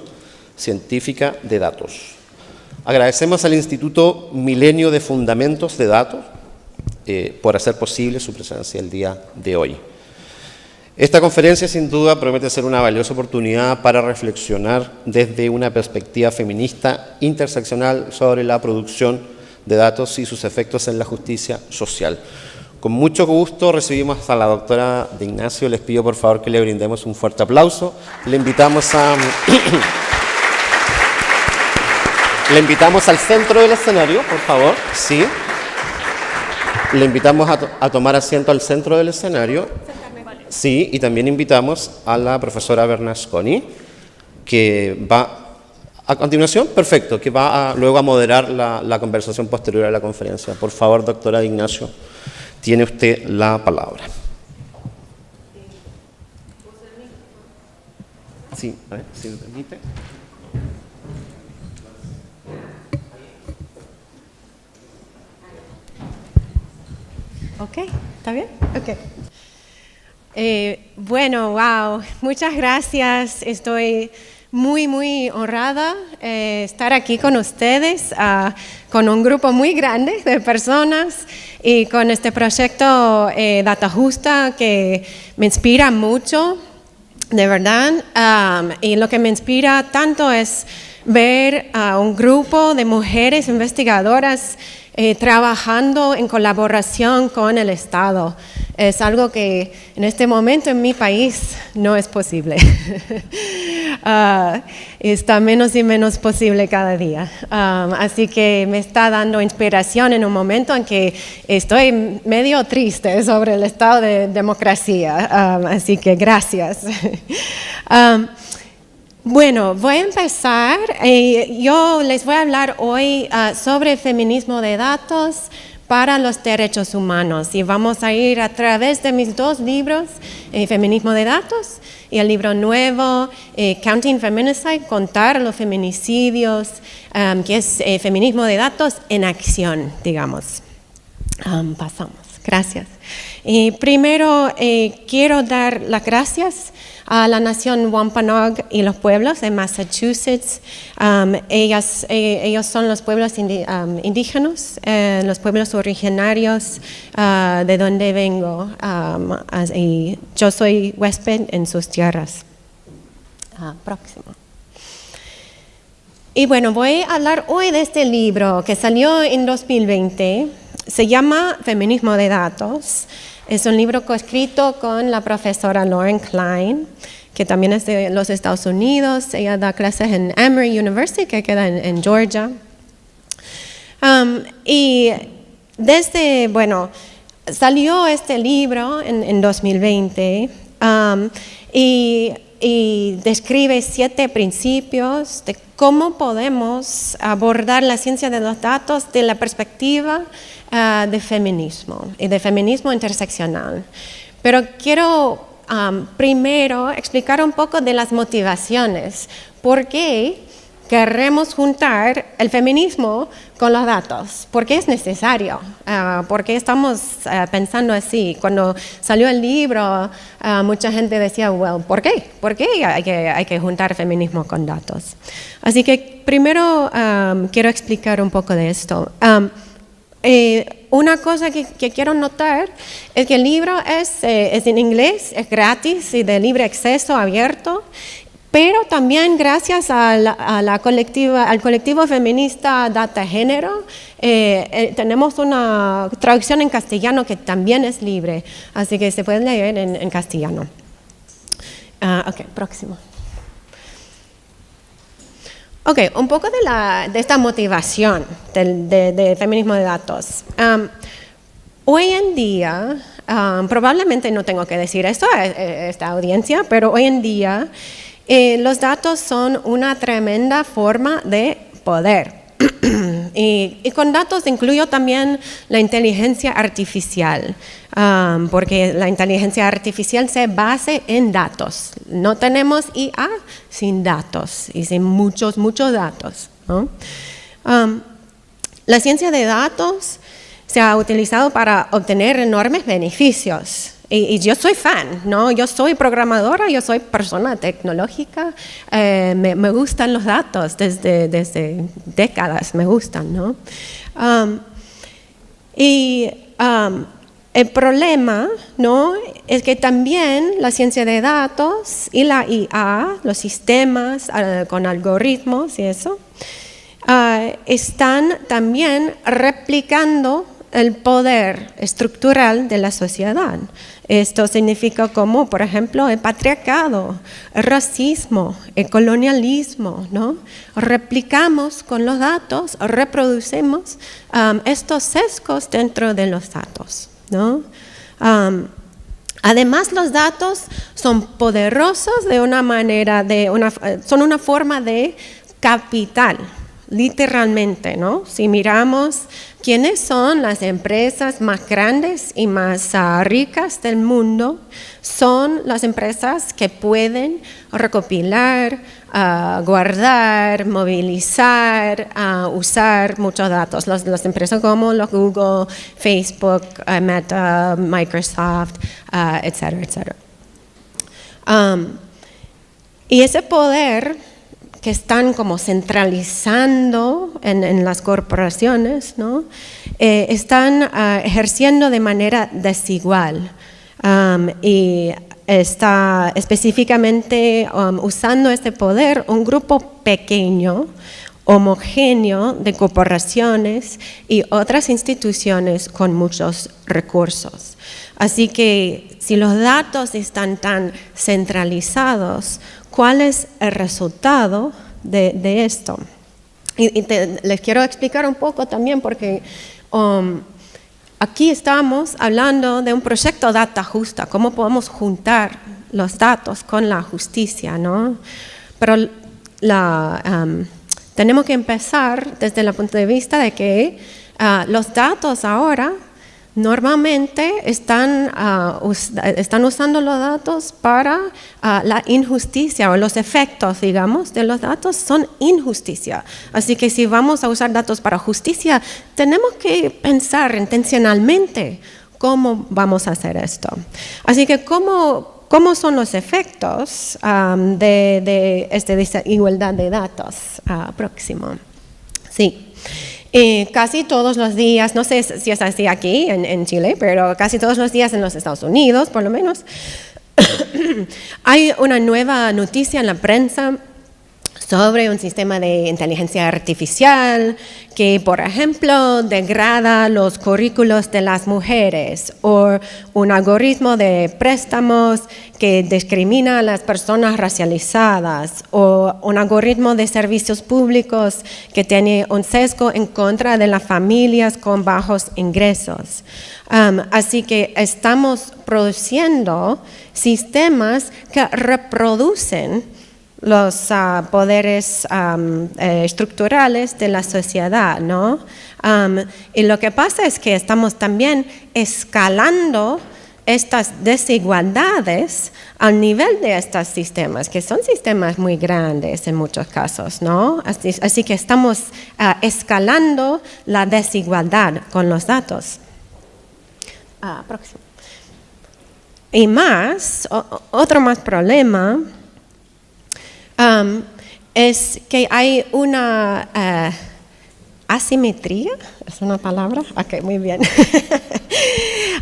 científica de datos. Agradecemos al Instituto Milenio de Fundamentos de Datos por hacer posible su presencia el día de hoy. Esta conferencia sin duda promete ser una valiosa oportunidad para reflexionar desde una perspectiva feminista interseccional sobre la producción de datos y sus efectos en la justicia social. Con mucho gusto recibimos a la doctora de Ignacio. Les pido por favor que le brindemos un fuerte aplauso. Le invitamos al centro del escenario, por favor. Sí. Le invitamos a tomar asiento al centro del escenario. Sí, y también invitamos a la profesora Bernasconi, que va a continuación, perfecto, que va luego a moderar la conversación posterior a la conferencia. Por favor, doctora de Ignacio, tiene usted la palabra. Sí, a ver, si me permite. Ok, ¿está bien? Ok. Bueno, wow, muchas gracias. Estoy muy honrada estar aquí con ustedes, con un grupo muy grande de personas y con este proyecto Data Justa que me inspira mucho, de verdad. Y lo que me inspira tanto es ver a un grupo de mujeres investigadoras trabajando en colaboración con el Estado. Es algo que en este momento en mi país no es posible. Está menos y menos posible cada día. Así que me está dando inspiración en un momento en que estoy medio triste sobre el estado de democracia. Así que gracias. Bueno, voy a empezar. Yo les voy a hablar hoy sobre feminismo de datos para los derechos humanos y vamos a ir a través de mis dos libros, Feminismo de datos y el libro nuevo, Counting Feminicide, Contar los feminicidios, que es Feminismo de datos en acción, digamos. Pasamos. Gracias. Primero, quiero dar las gracias a la nación Wampanoag y los pueblos de Massachusetts. Ellos son los pueblos indígenas, los pueblos originarios de donde vengo. Y yo soy huésped en sus tierras. Próximo. Y bueno, voy a hablar hoy de este libro que salió en 2020. Se llama Feminismo de Datos. Es un libro coescrito con la profesora Lauren Klein, que también es de los Estados Unidos. Ella da clases en Emory University, que queda en Georgia. Y desde, bueno, salió este libro en 2020 y describe 7 principios de cómo podemos abordar la ciencia de los datos de la perspectiva de feminismo y de feminismo interseccional. Pero quiero primero explicar un poco de las motivaciones. ¿Por qué queremos juntar el feminismo con los datos? ¿Por qué es necesario? ¿Por qué estamos pensando así? Cuando salió el libro, mucha gente decía, well, ¿por qué? ¿Por qué hay que juntar feminismo con datos? Así que primero quiero explicar un poco de esto. Una cosa que quiero notar es que el libro es en inglés, es gratis y de libre acceso, abierto, pero también gracias al colectivo feminista Data Género, tenemos una traducción en castellano que también es libre, así que se puede leer en castellano. Ok, próximo. Ok, un poco de esta motivación de feminismo de datos. Hoy en día, probablemente no tengo que decir esto a esta audiencia, pero hoy en día los datos son una tremenda forma de poder. Y con datos incluyo también la inteligencia artificial, porque la inteligencia artificial se basa en datos. No tenemos IA sin datos y sin muchos datos, ¿no? La ciencia de datos se ha utilizado para obtener enormes beneficios. Y yo soy fan, ¿no? Yo soy programadora, yo soy persona tecnológica, me gustan los datos desde décadas, me gustan, ¿no? El problema, ¿no?, es que también la ciencia de datos y la IA, los sistemas con algoritmos y eso, están también replicando el poder estructural de la sociedad. Esto significa como, por ejemplo, el patriarcado, el racismo, el colonialismo, ¿no? Replicamos con los datos, reproducimos estos sesgos dentro de los datos, ¿no? Además, los datos son poderosos de una manera, son una forma de capital, literalmente, ¿no? Si miramos quiénes son las empresas más grandes y más ricas del mundo, son las empresas que pueden recopilar, guardar, movilizar, usar muchos datos. Las empresas como los Google, Facebook, Meta, Microsoft, etcétera, etcétera. Y ese poder que están como centralizando en las corporaciones, ¿no?, están ejerciendo de manera desigual y está específicamente usando este poder un grupo pequeño, homogéneo de corporaciones y otras instituciones con muchos recursos. Así que si los datos están tan centralizados, ¿cuál es el resultado de esto? Y les quiero explicar un poco también porque aquí estamos hablando de un proyecto Data Justa, cómo podemos juntar los datos con la justicia, ¿no? Pero tenemos que empezar desde el punto de vista de que los datos ahora normalmente están usando los datos para la injusticia, o los efectos, digamos, de los datos son injusticia. Así que si vamos a usar datos para justicia, tenemos que pensar intencionalmente cómo vamos a hacer esto. Así que ¿cómo son los efectos de esta desigualdad de datos? Próximo. Sí. Casi todos los días, no sé si es así aquí en Chile, pero casi todos los días en los Estados Unidos, por lo menos, hay una nueva noticia en la prensa sobre un sistema de inteligencia artificial que, por ejemplo, degrada los currículos de las mujeres, o un algoritmo de préstamos que discrimina a las personas racializadas, o un algoritmo de servicios públicos que tiene un sesgo en contra de las familias con bajos ingresos. Así que estamos produciendo sistemas que reproducen los poderes estructurales de la sociedad, ¿no? Y lo que pasa es que estamos también escalando estas desigualdades al nivel de estos sistemas, que son sistemas muy grandes en muchos casos, ¿no? Así que estamos escalando la desigualdad con los datos. Próximo. Y más, otro más problema es que hay una asimetría, ¿es una palabra? Ok, muy bien.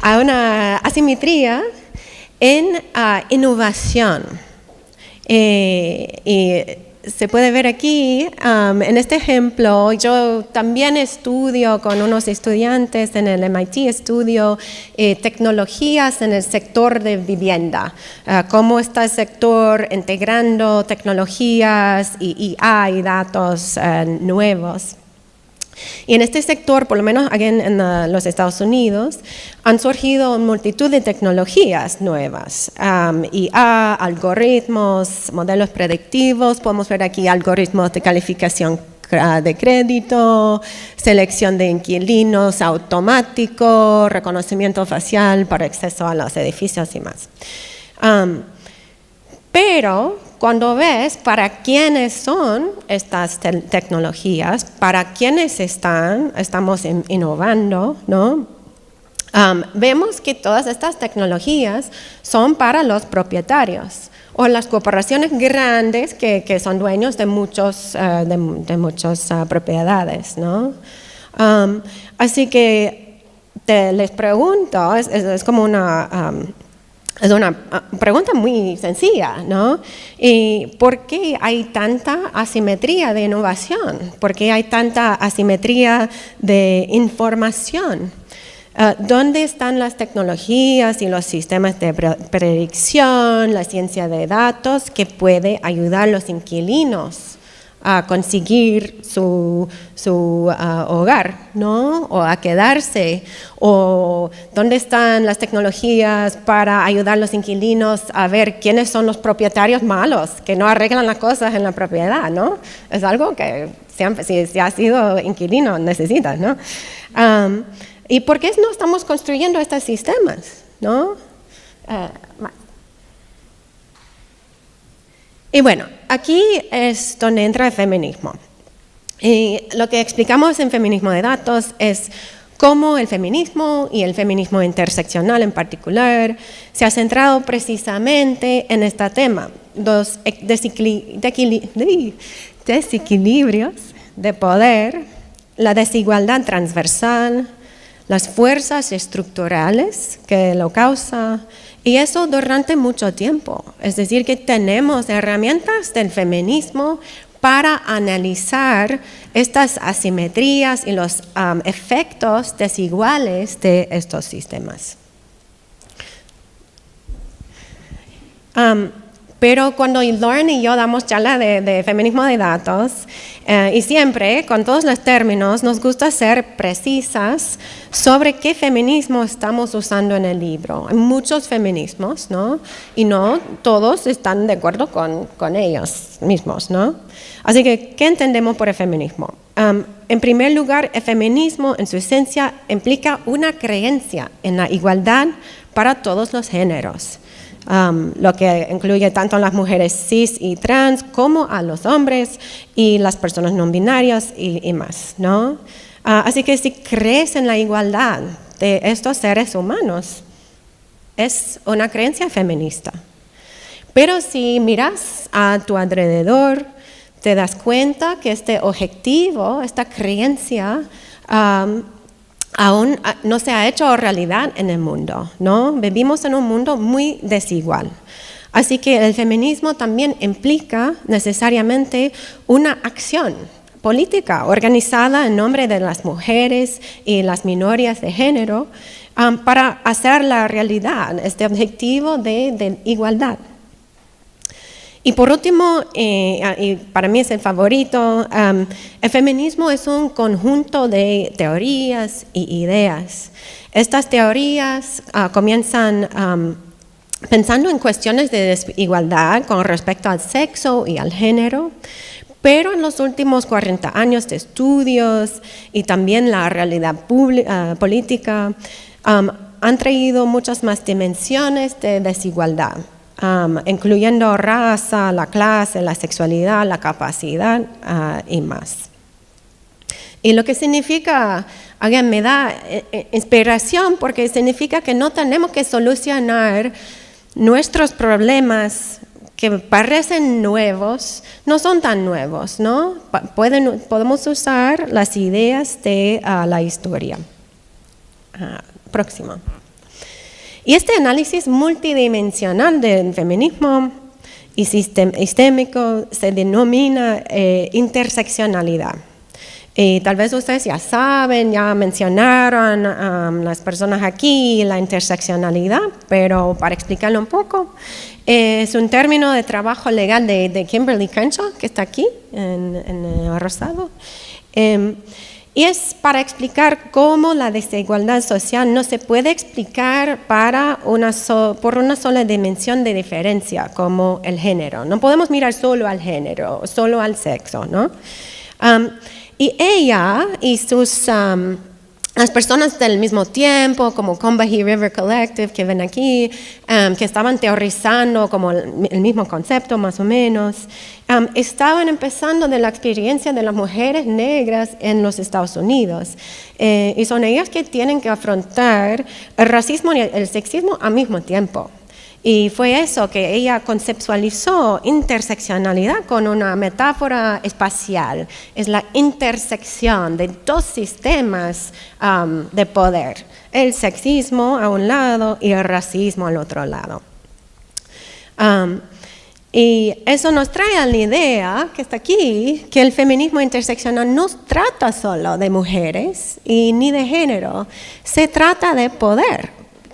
Hay una asimetría en innovación. Y se puede ver aquí, en este ejemplo, yo también estudio con unos estudiantes en el MIT, estudio tecnologías en el sector de vivienda, cómo está el sector integrando tecnologías y IA y datos nuevos. Y en este sector, por lo menos aquí en los Estados Unidos, han surgido multitud de tecnologías nuevas, IA, algoritmos, modelos predictivos, podemos ver aquí algoritmos de calificación de crédito, selección de inquilinos automático, reconocimiento facial para acceso a los edificios y más. Pero cuando ves para quiénes son estas tecnologías, para quiénes estamos innovando, ¿no? Vemos que todas estas tecnologías son para los propietarios o las corporaciones grandes que son dueños de muchas propiedades, ¿no? Así que les pregunto, es como es una pregunta muy sencilla, ¿no? ¿Y por qué hay tanta asimetría de innovación? ¿Por qué hay tanta asimetría de información? ¿Dónde están las tecnologías y los sistemas de predicción, la ciencia de datos que puede ayudar a los inquilinos a conseguir su hogar, ¿no? O a quedarse? ¿O dónde están las tecnologías para ayudar a los inquilinos a ver quiénes son los propietarios malos que no arreglan las cosas en la propiedad, ¿no? Es algo que siempre, si has sido inquilino, necesitas, ¿no? ¿Y por qué no estamos construyendo estos sistemas, no? Y bueno, aquí es donde entra el feminismo. Y lo que explicamos en Feminismo de Datos es cómo el feminismo y el feminismo interseccional en particular se ha centrado precisamente en este tema, los desequilibrios de poder, la desigualdad transversal, las fuerzas estructurales que lo causan, y eso durante mucho tiempo. Es decir, que tenemos herramientas del feminismo para analizar estas asimetrías y los efectos desiguales de estos sistemas. Pero cuando Lauren y yo damos charla de feminismo de datos, y siempre con todos los términos nos gusta ser precisas sobre qué feminismo estamos usando en el libro. Hay muchos feminismos, ¿no? Y no todos están de acuerdo con ellos mismos, ¿no? Así que, ¿qué entendemos por el feminismo? En primer lugar, el feminismo en su esencia implica una creencia en la igualdad para todos los géneros. Lo que incluye tanto a las mujeres cis y trans como a los hombres y las personas no binarias y más, ¿no? Así que si crees en la igualdad de estos seres humanos, es una creencia feminista. Pero si miras a tu alrededor, te das cuenta que este objetivo, esta creencia, aún no se ha hecho realidad en el mundo, ¿no? Vivimos en un mundo muy desigual. Así que el feminismo también implica necesariamente una acción política organizada en nombre de las mujeres y las minorías de género para hacer la realidad este objetivo de igualdad. Y por último, y para mí es el favorito, el feminismo es un conjunto de teorías y ideas. Estas teorías comienzan pensando en cuestiones de desigualdad con respecto al sexo y al género, pero en los últimos 40 años de estudios y también la realidad política han traído muchas más dimensiones de desigualdad. Incluyendo raza, la clase, la sexualidad, la capacidad y más. Y lo que significa, me da inspiración porque significa que no tenemos que solucionar nuestros problemas que parecen nuevos, no son tan nuevos, ¿no? Podemos usar las ideas de la historia. Próximo. Y este análisis multidimensional del feminismo y sistémico se denomina interseccionalidad. Y tal vez ustedes ya saben, ya mencionaron las personas aquí la interseccionalidad, pero para explicarlo un poco, es un término de trabajo legal de Kimberly Crenshaw, que está aquí en rosado. Y es para explicar cómo la desigualdad social no se puede explicar por una sola dimensión de diferencia, como el género. No podemos mirar solo al género, solo al sexo, ¿no? Y ella y las personas del mismo tiempo, como Combahee River Collective, que ven aquí, que estaban teorizando como el mismo concepto más o menos, estaban empezando de la experiencia de las mujeres negras en los Estados Unidos. Y son ellas que tienen que afrontar el racismo y el sexismo al mismo tiempo. Y fue eso que ella conceptualizó interseccionalidad con una metáfora espacial. Es la intersección de dos sistemas de poder. El sexismo a un lado y el racismo al otro lado. Y eso nos trae a la idea que está aquí, que el feminismo interseccional no trata solo de mujeres y ni de género. Se trata de poder.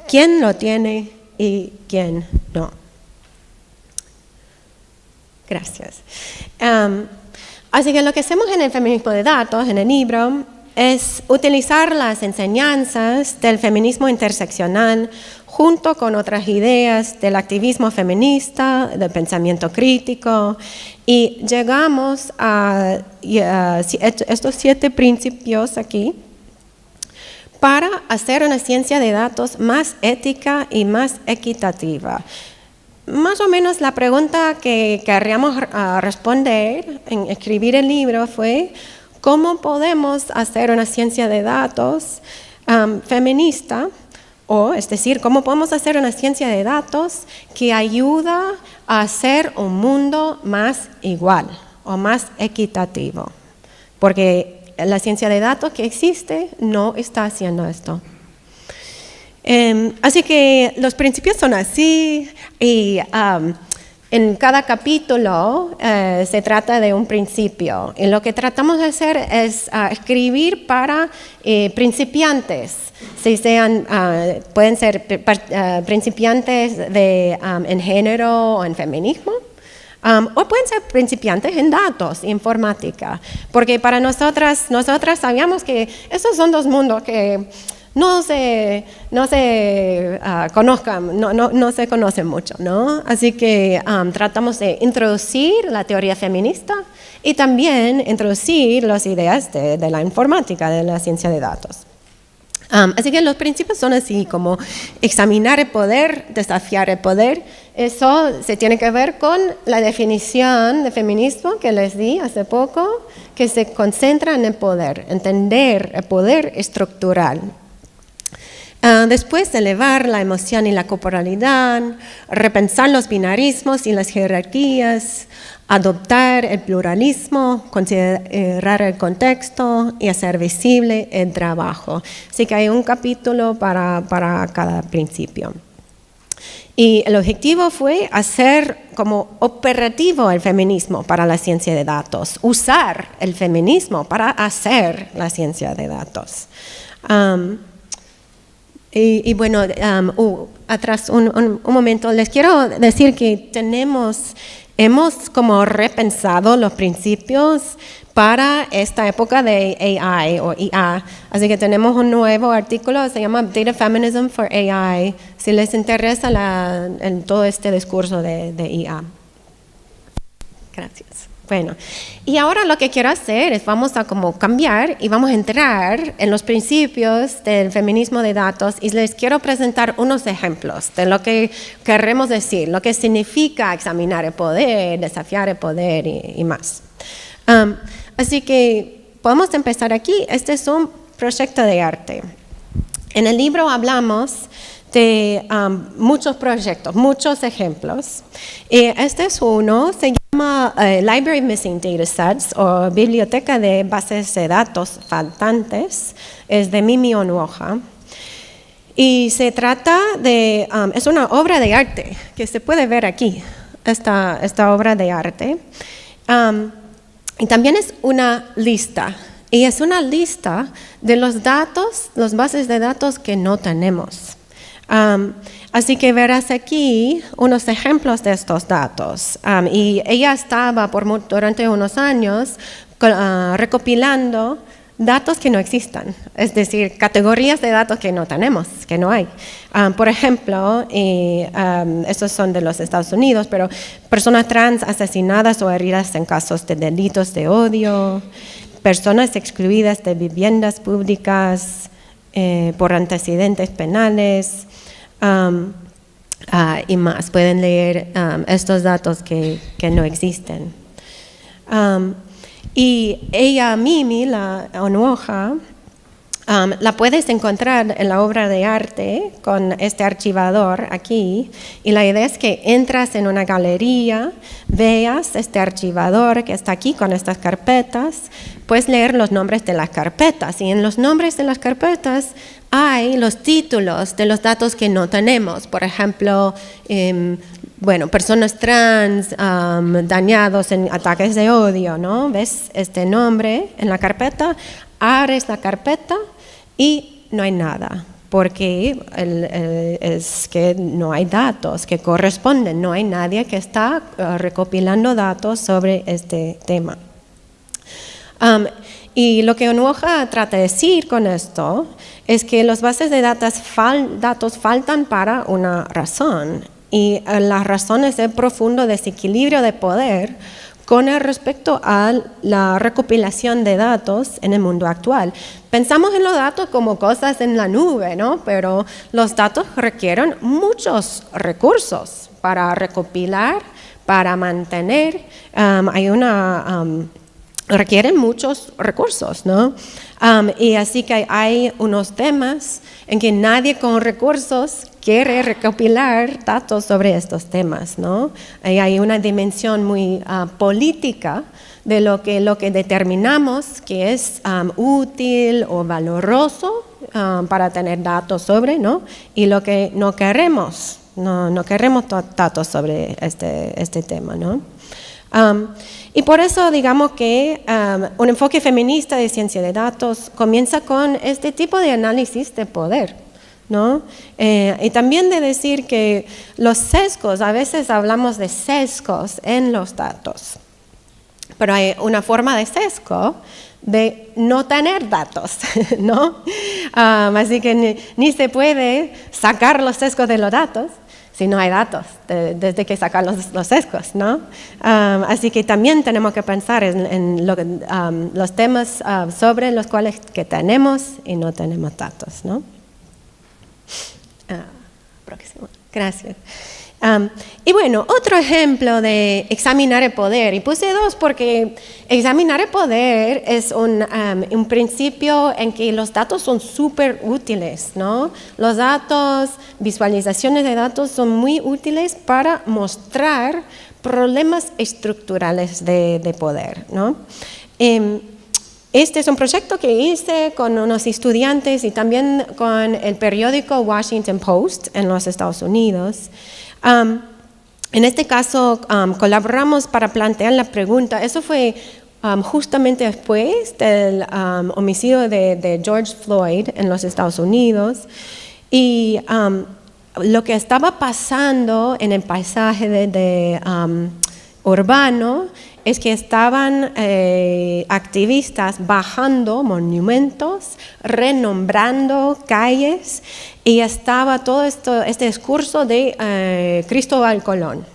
¿Quién lo tiene y quién no? Gracias. Así que lo que hacemos en el feminismo de datos, en el libro, es utilizar las enseñanzas del feminismo interseccional junto con otras ideas del activismo feminista, del pensamiento crítico, y llegamos a estos 7 principios aquí, para hacer una ciencia de datos más ética y más equitativa. Más o menos la pregunta que querríamos responder en escribir el libro fue ¿cómo podemos hacer una ciencia de datos feminista? Es decir, ¿cómo podemos hacer una ciencia de datos que ayuda a hacer un mundo más igual o más equitativo? Porque la ciencia de datos que existe no está haciendo esto. Así que los principios son así y en cada capítulo se trata de un principio. Y lo que tratamos de hacer es escribir para principiantes, pueden ser principiantes en género o en feminismo. O pueden ser principiantes en datos, informática, porque para nosotras sabíamos que esos son dos mundos que no se conozcan, no se conocen mucho, ¿no? Así que tratamos de introducir la teoría feminista y también introducir las ideas de la informática, de la ciencia de datos. Así que los principios son así, como examinar el poder, desafiar el poder. Eso se tiene que ver con la definición de feminismo que les di hace poco, que se concentra en el poder, entender el poder estructural. Después, elevar la emoción y la corporalidad, repensar los binarismos y las jerarquías, adoptar el pluralismo, considerar el contexto y hacer visible el trabajo. Así que hay un capítulo para cada principio. Y el objetivo fue hacer como operativo el feminismo para la ciencia de datos, usar el feminismo para hacer la ciencia de datos. Y bueno, atrás un momento, les quiero decir que hemos como repensado los principios para esta época de AI o IA. Así que tenemos un nuevo artículo, se llama Data Feminism for AI, si les interesa en todo este discurso de IA. Gracias. Bueno, y ahora lo que quiero hacer es vamos a como cambiar y vamos a entrar en los principios del feminismo de datos y les quiero presentar unos ejemplos de lo que queremos decir, lo que significa examinar el poder, desafiar el poder y más. Así que podemos empezar aquí. Este es un proyecto de arte. En el libro hablamos de muchos proyectos, muchos ejemplos. Este es uno, se llama Library Missing Datasets o Biblioteca de Bases de Datos Faltantes, es de Mimi Onuoha. Y se trata de, es una obra de arte que se puede ver aquí, esta obra de arte. Y también es una lista, y es una lista de los datos, las bases de datos que no tenemos. Así que verás aquí unos ejemplos de estos datos. Y ella estaba durante unos años recopilando datos que no existan, es decir, categorías de datos que no tenemos, que no hay. Por ejemplo, estos son de los Estados Unidos, pero personas trans asesinadas o heridas en casos de delitos de odio, personas excluidas de viviendas públicas por antecedentes penales, y más. Pueden leer estos datos que no existen. Y ella, Mimi, la Onuoha, la puedes encontrar en la obra de arte con este archivador aquí, y la idea es que entras en una galería, veas este archivador que está aquí con estas carpetas, puedes leer los nombres de las carpetas, y en los nombres de las carpetas hay los títulos de los datos que no tenemos. Por ejemplo, personas trans dañados en ataques de odio, ¿no? Ves este nombre en la carpeta, abres la carpeta y no hay nada, porque es que no hay datos que corresponden, no hay nadie que está recopilando datos sobre este tema. Y lo que Onuoha trata de decir con esto es que las bases de datos faltan para una razón, y la razón es el profundo desequilibrio de poder con respecto a la recopilación de datos en el mundo actual. Pensamos en los datos como cosas en la nube, ¿no? Pero los datos requieren muchos recursos para recopilar, para mantener. Requieren muchos recursos, ¿no? Y así que hay unos temas en que nadie con recursos quiere recopilar datos sobre estos temas, ¿no? Y hay una dimensión muy política de lo que determinamos que es útil o valoroso para tener datos sobre, ¿no? Y lo que no queremos, no queremos datos sobre este tema, ¿no? Y por eso digamos que un enfoque feminista de ciencia de datos comienza con este tipo de análisis de poder, ¿no? Y también de decir que los sesgos, a veces hablamos de sesgos en los datos, pero hay una forma de sesgo de no tener datos, ¿no? Así que ni se puede sacar los sesgos de los datos si no hay datos, desde que sacar los sesgos, ¿no? Así que también tenemos que pensar en los temas sobre los cuales que tenemos y no tenemos datos, ¿no? Próximo. Gracias. Y bueno, otro ejemplo de examinar el poder, y puse dos porque examinar el poder es un principio en que los datos son súper útiles, ¿no? Los datos, visualizaciones de datos son muy útiles para mostrar problemas estructurales de poder, ¿no? Este es un proyecto que hice con unos estudiantes y también con el periódico Washington Post en los Estados Unidos. En este caso colaboramos para plantear la pregunta, eso fue justamente después del homicidio de George Floyd en los Estados Unidos, y lo que estaba pasando en el paisaje urbano es que estaban activistas bajando monumentos, renombrando calles, y estaba todo este discurso de Cristóbal Colón,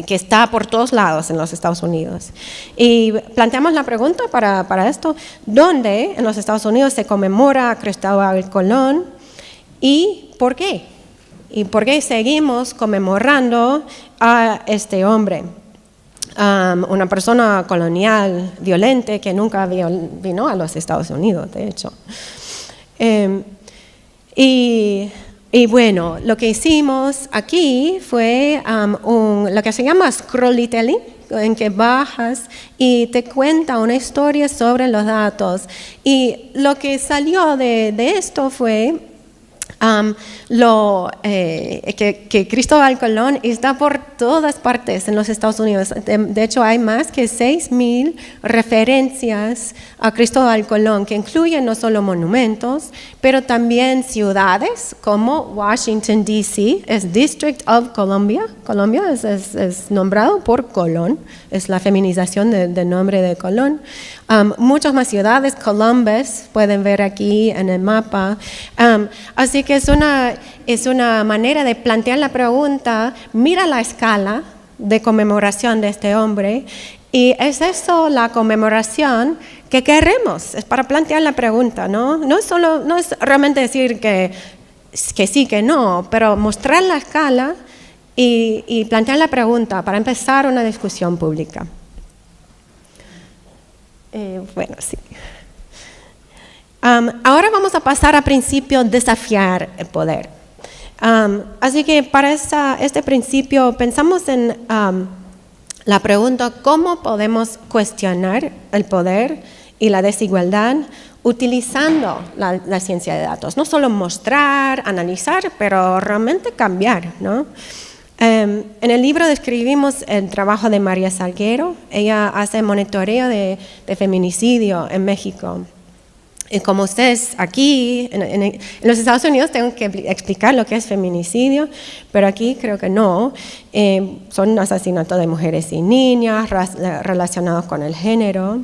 que está por todos lados en los Estados Unidos. Y planteamos la pregunta para esto: ¿dónde en los Estados Unidos se conmemora a Cristóbal Colón y por qué? ¿Y por qué seguimos conmemorando a este hombre? Una persona colonial, violenta, que nunca vino a los Estados Unidos, de hecho. Y bueno, lo que hicimos aquí fue lo que se llama scrollytelling, en que bajas y te cuenta una historia sobre los datos. Y lo que salió de esto fue que Cristóbal Colón está por todas partes en los Estados Unidos. De hecho, hay más que 6,000 referencias a Cristóbal Colón, que incluyen no solo monumentos, pero también ciudades como Washington, D.C., es District of Columbia. Columbia es nombrado por Colón, es la feminización del nombre de Colón. Muchas más ciudades, Columbus, pueden ver aquí en el mapa. Así que es una manera de plantear la pregunta, mira la escala de conmemoración de este hombre, y es eso la conmemoración que queremos, es para plantear la pregunta, ¿no? No es realmente decir que sí, que no, pero mostrar la escala y plantear la pregunta para empezar una discusión pública. Bueno, sí. Ahora vamos a pasar al principio desafiar el poder. Así que para este principio pensamos en la pregunta cómo podemos cuestionar el poder y la desigualdad utilizando la ciencia de datos. No solo mostrar, analizar, pero realmente cambiar, ¿no? En el libro describimos el trabajo de María Salguero. Ella hace monitoreo de feminicidio en México. Y como ustedes aquí, en los Estados Unidos, tengo que explicar lo que es feminicidio, pero aquí creo que no. Son asesinatos de mujeres y niñas relacionados con el género.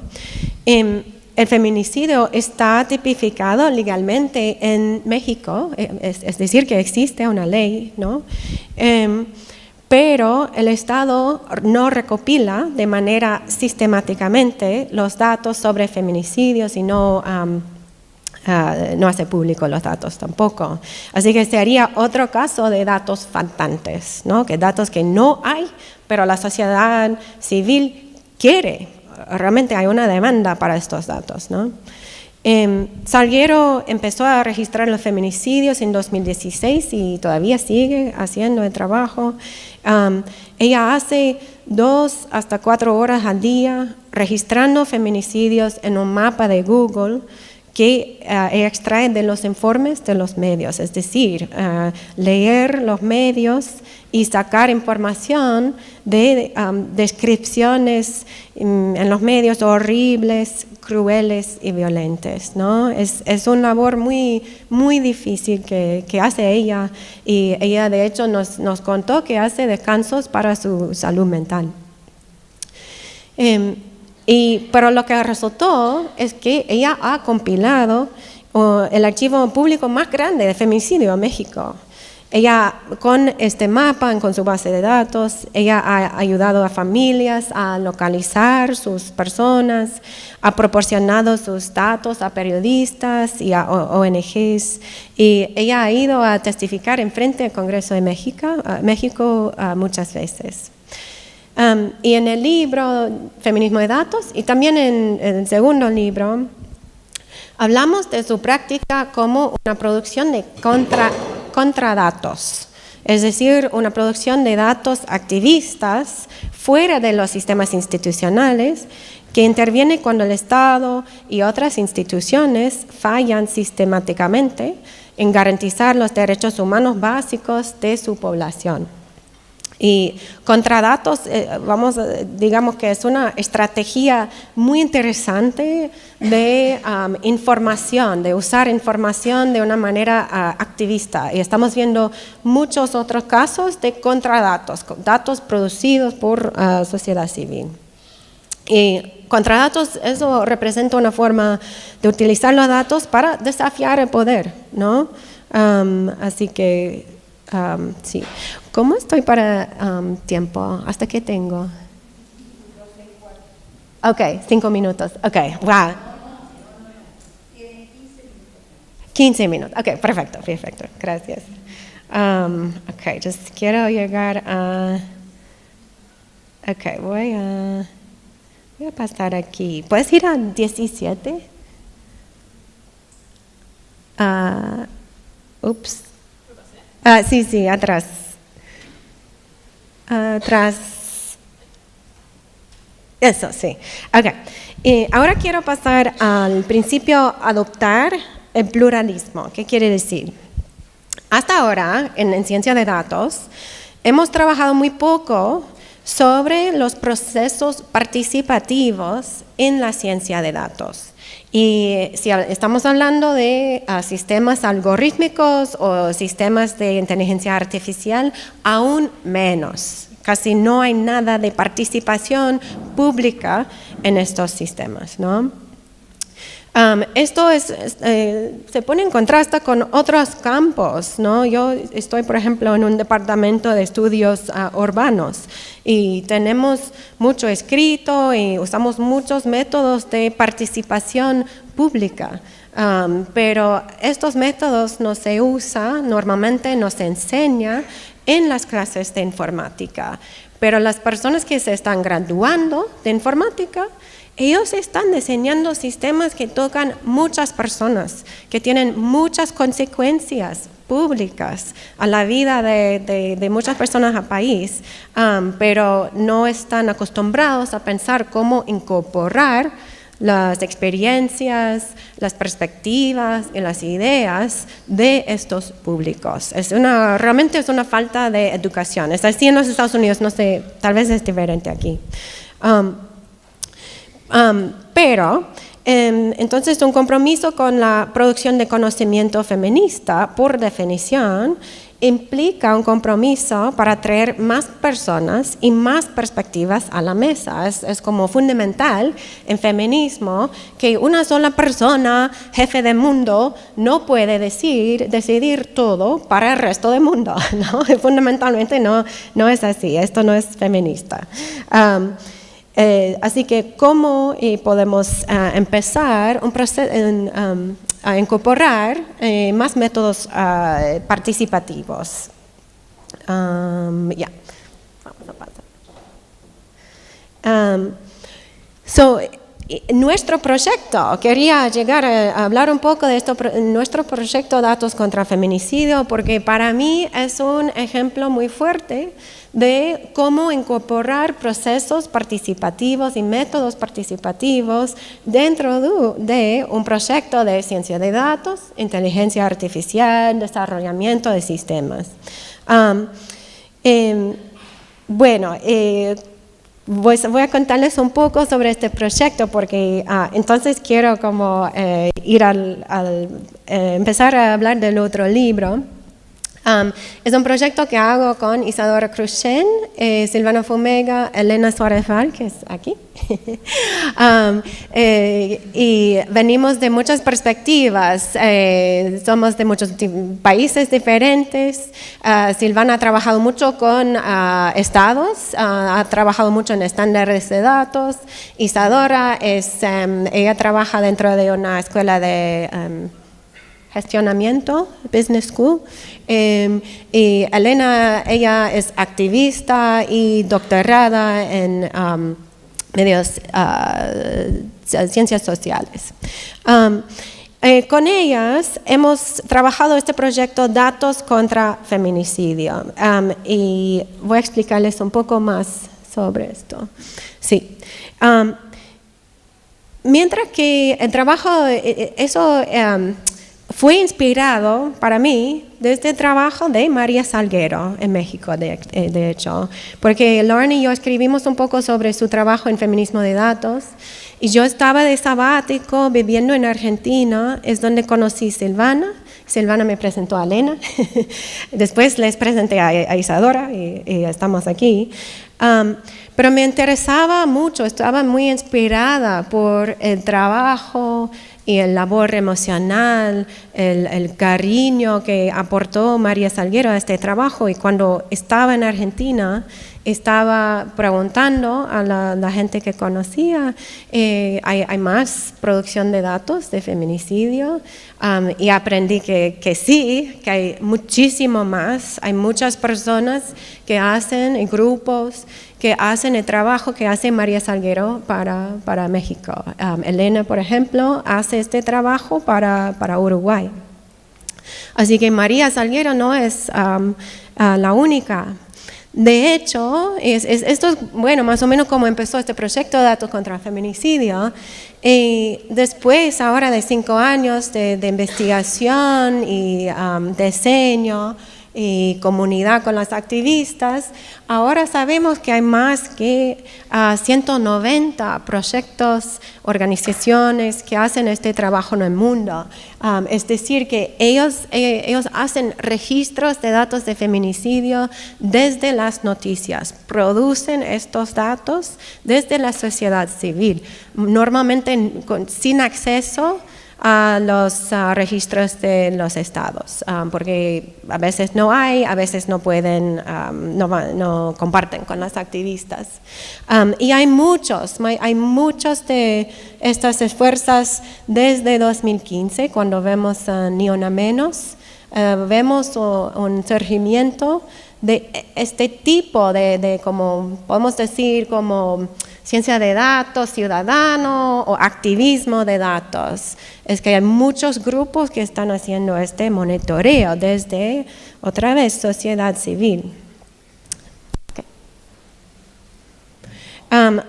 El feminicidio está tipificado legalmente en México, es decir, que existe una ley, ¿no? Pero el Estado no recopila de manera sistemáticamente los datos sobre feminicidios y no hace público los datos tampoco. Así que sería otro caso de datos faltantes, ¿no? Que datos que no hay, pero la sociedad civil quiere. Realmente hay una demanda para estos datos, ¿no? Salguero empezó a registrar los feminicidios en 2016 y todavía sigue haciendo el trabajo. Ella hace 2 hasta 4 horas al día registrando feminicidios en un mapa de Google que extrae de los informes de los medios, es decir, leer los medios y sacar información de descripciones en los medios horribles, crueles y violentas, ¿no? Es una labor muy, muy difícil que hace ella, y ella de hecho nos contó que hace descansos para su salud mental. Pero lo que resultó es que ella ha compilado el archivo público más grande de feminicidio en México. Ella, con este mapa, con su base de datos, ella ha ayudado a familias a localizar sus personas, ha proporcionado sus datos a periodistas y a ONGs, y ella ha ido a testificar en frente del Congreso de México muchas veces. Y en el libro Feminismo de Datos, y también en el segundo libro, hablamos de su práctica como una producción de contradatos, es decir, una producción de datos activistas fuera de los sistemas institucionales, que interviene cuando el Estado y otras instituciones fallan sistemáticamente en garantizar los derechos humanos básicos de su población. Y contradatos, digamos que es una estrategia muy interesante de información, de usar información de una manera activista. Y estamos viendo muchos otros casos de contradatos, datos producidos por sociedad civil. Y contradatos, eso representa una forma de utilizar los datos para desafiar el poder, ¿no? Así que, sí. ¿Cómo estoy para tiempo? ¿Hasta qué tengo? Ok, 5 minutos. Ok, wow. 15 minutos. Ok, perfecto, gracias. Ok, just quiero llegar a... Ok, voy a pasar aquí. ¿Puedes ir a 17? Ups. Sí, atrás. Atrás. Eso, sí. Ok. Ahora quiero pasar al principio adoptar el pluralismo. ¿Qué quiere decir? Hasta ahora, en ciencia de datos, hemos trabajado muy poco sobre los procesos participativos en la ciencia de datos. Y si estamos hablando de sistemas algorítmicos o sistemas de inteligencia artificial, aún menos Casi no hay nada de participación pública en estos sistemas, ¿no? Esto se pone en contraste con otros campos, ¿no? Yo estoy, por ejemplo, en un departamento de estudios urbanos y tenemos mucho escrito y usamos muchos métodos de participación pública. Pero estos métodos no se usan, normalmente no se enseña en las clases de informática. Pero las personas que se están graduando de informática, ellos están diseñando sistemas que tocan muchas personas, que tienen muchas consecuencias públicas a la vida de muchas personas al país, pero no están acostumbrados a pensar cómo incorporar las experiencias, las perspectivas y las ideas de estos públicos. Realmente es una falta de educación. Es así en los Estados Unidos, no sé, tal vez es diferente aquí. Pero entonces un compromiso con la producción de conocimiento feminista, por definición, implica un compromiso para traer más personas y más perspectivas a la mesa. Es como fundamental en feminismo que una sola persona, jefe del mundo, no puede decidir todo para el resto del mundo, ¿no? Fundamentalmente no es así, esto no es feminista. Así que, ¿cómo podemos empezar un proceso a incorporar más métodos participativos? Vamos a pasar. Nuestro proyecto, quería llegar a hablar un poco de nuestro proyecto Datos contra Feminicidio, porque para mí es un ejemplo muy fuerte de cómo incorporar procesos participativos y métodos participativos dentro de un proyecto de ciencia de datos, inteligencia artificial, desarrollamiento de sistemas. Voy a contarles un poco sobre este proyecto porque entonces quiero empezar a hablar del otro libro. Es un proyecto que hago con Isadora Cruchen, Silvana Fumega, Elena Suárez Val, que es aquí. Y venimos de muchas perspectivas, somos de muchos países diferentes. Silvana ha trabajado mucho con estados, ha trabajado mucho en estándares de datos. Isadora ella trabaja dentro de una escuela de gestionamiento, Business School, y Elena, ella es activista y doctorada en ciencias sociales. Con ellas hemos trabajado este proyecto Datos contra Feminicidio y voy a explicarles un poco más sobre esto. Sí. Mientras que el trabajo, fue inspirado para mí desde el trabajo de María Salguero en México, de hecho, porque Lauren y yo escribimos un poco sobre su trabajo en feminismo de datos y yo estaba de sabático viviendo en Argentina, es donde conocí Silvana. Silvana me presentó a Elena, después les presenté a Isadora y estamos aquí. Pero me interesaba mucho, estaba muy inspirada por el trabajo y el labor emocional, el cariño que aportó María Salguero a este trabajo. Y cuando estaba en Argentina, estaba preguntando a la gente que conocía, ¿hay más producción de datos de feminicidio? Y aprendí que sí, que hay muchísimo más. Hay muchas personas que hacen, grupos que hacen el trabajo que hace María Salguero para México. Elena, por ejemplo, hace este trabajo para Uruguay. Así que María Salguero no es la única. De hecho, esto es, bueno, más o menos como empezó este proyecto de Datos contra Feminicidio. Después, ahora de 5 años de investigación y diseño, y comunidad con los activistas, ahora sabemos que hay más que 190 proyectos, organizaciones que hacen este trabajo en el mundo. Es decir, que ellos hacen registros de datos de feminicidio desde las noticias, producen estos datos desde la sociedad civil, normalmente sin acceso a los registros de los estados, porque a veces no hay, a veces no pueden, no comparten con los activistas. Y hay muchos de estas esfuerzos desde 2015, cuando vemos Ni Una Menos, vemos un surgimiento de este tipo de como podemos decir, como ciencia de datos, ciudadano o activismo de datos. Es que hay muchos grupos que están haciendo este monitoreo desde, otra vez, sociedad civil. Okay.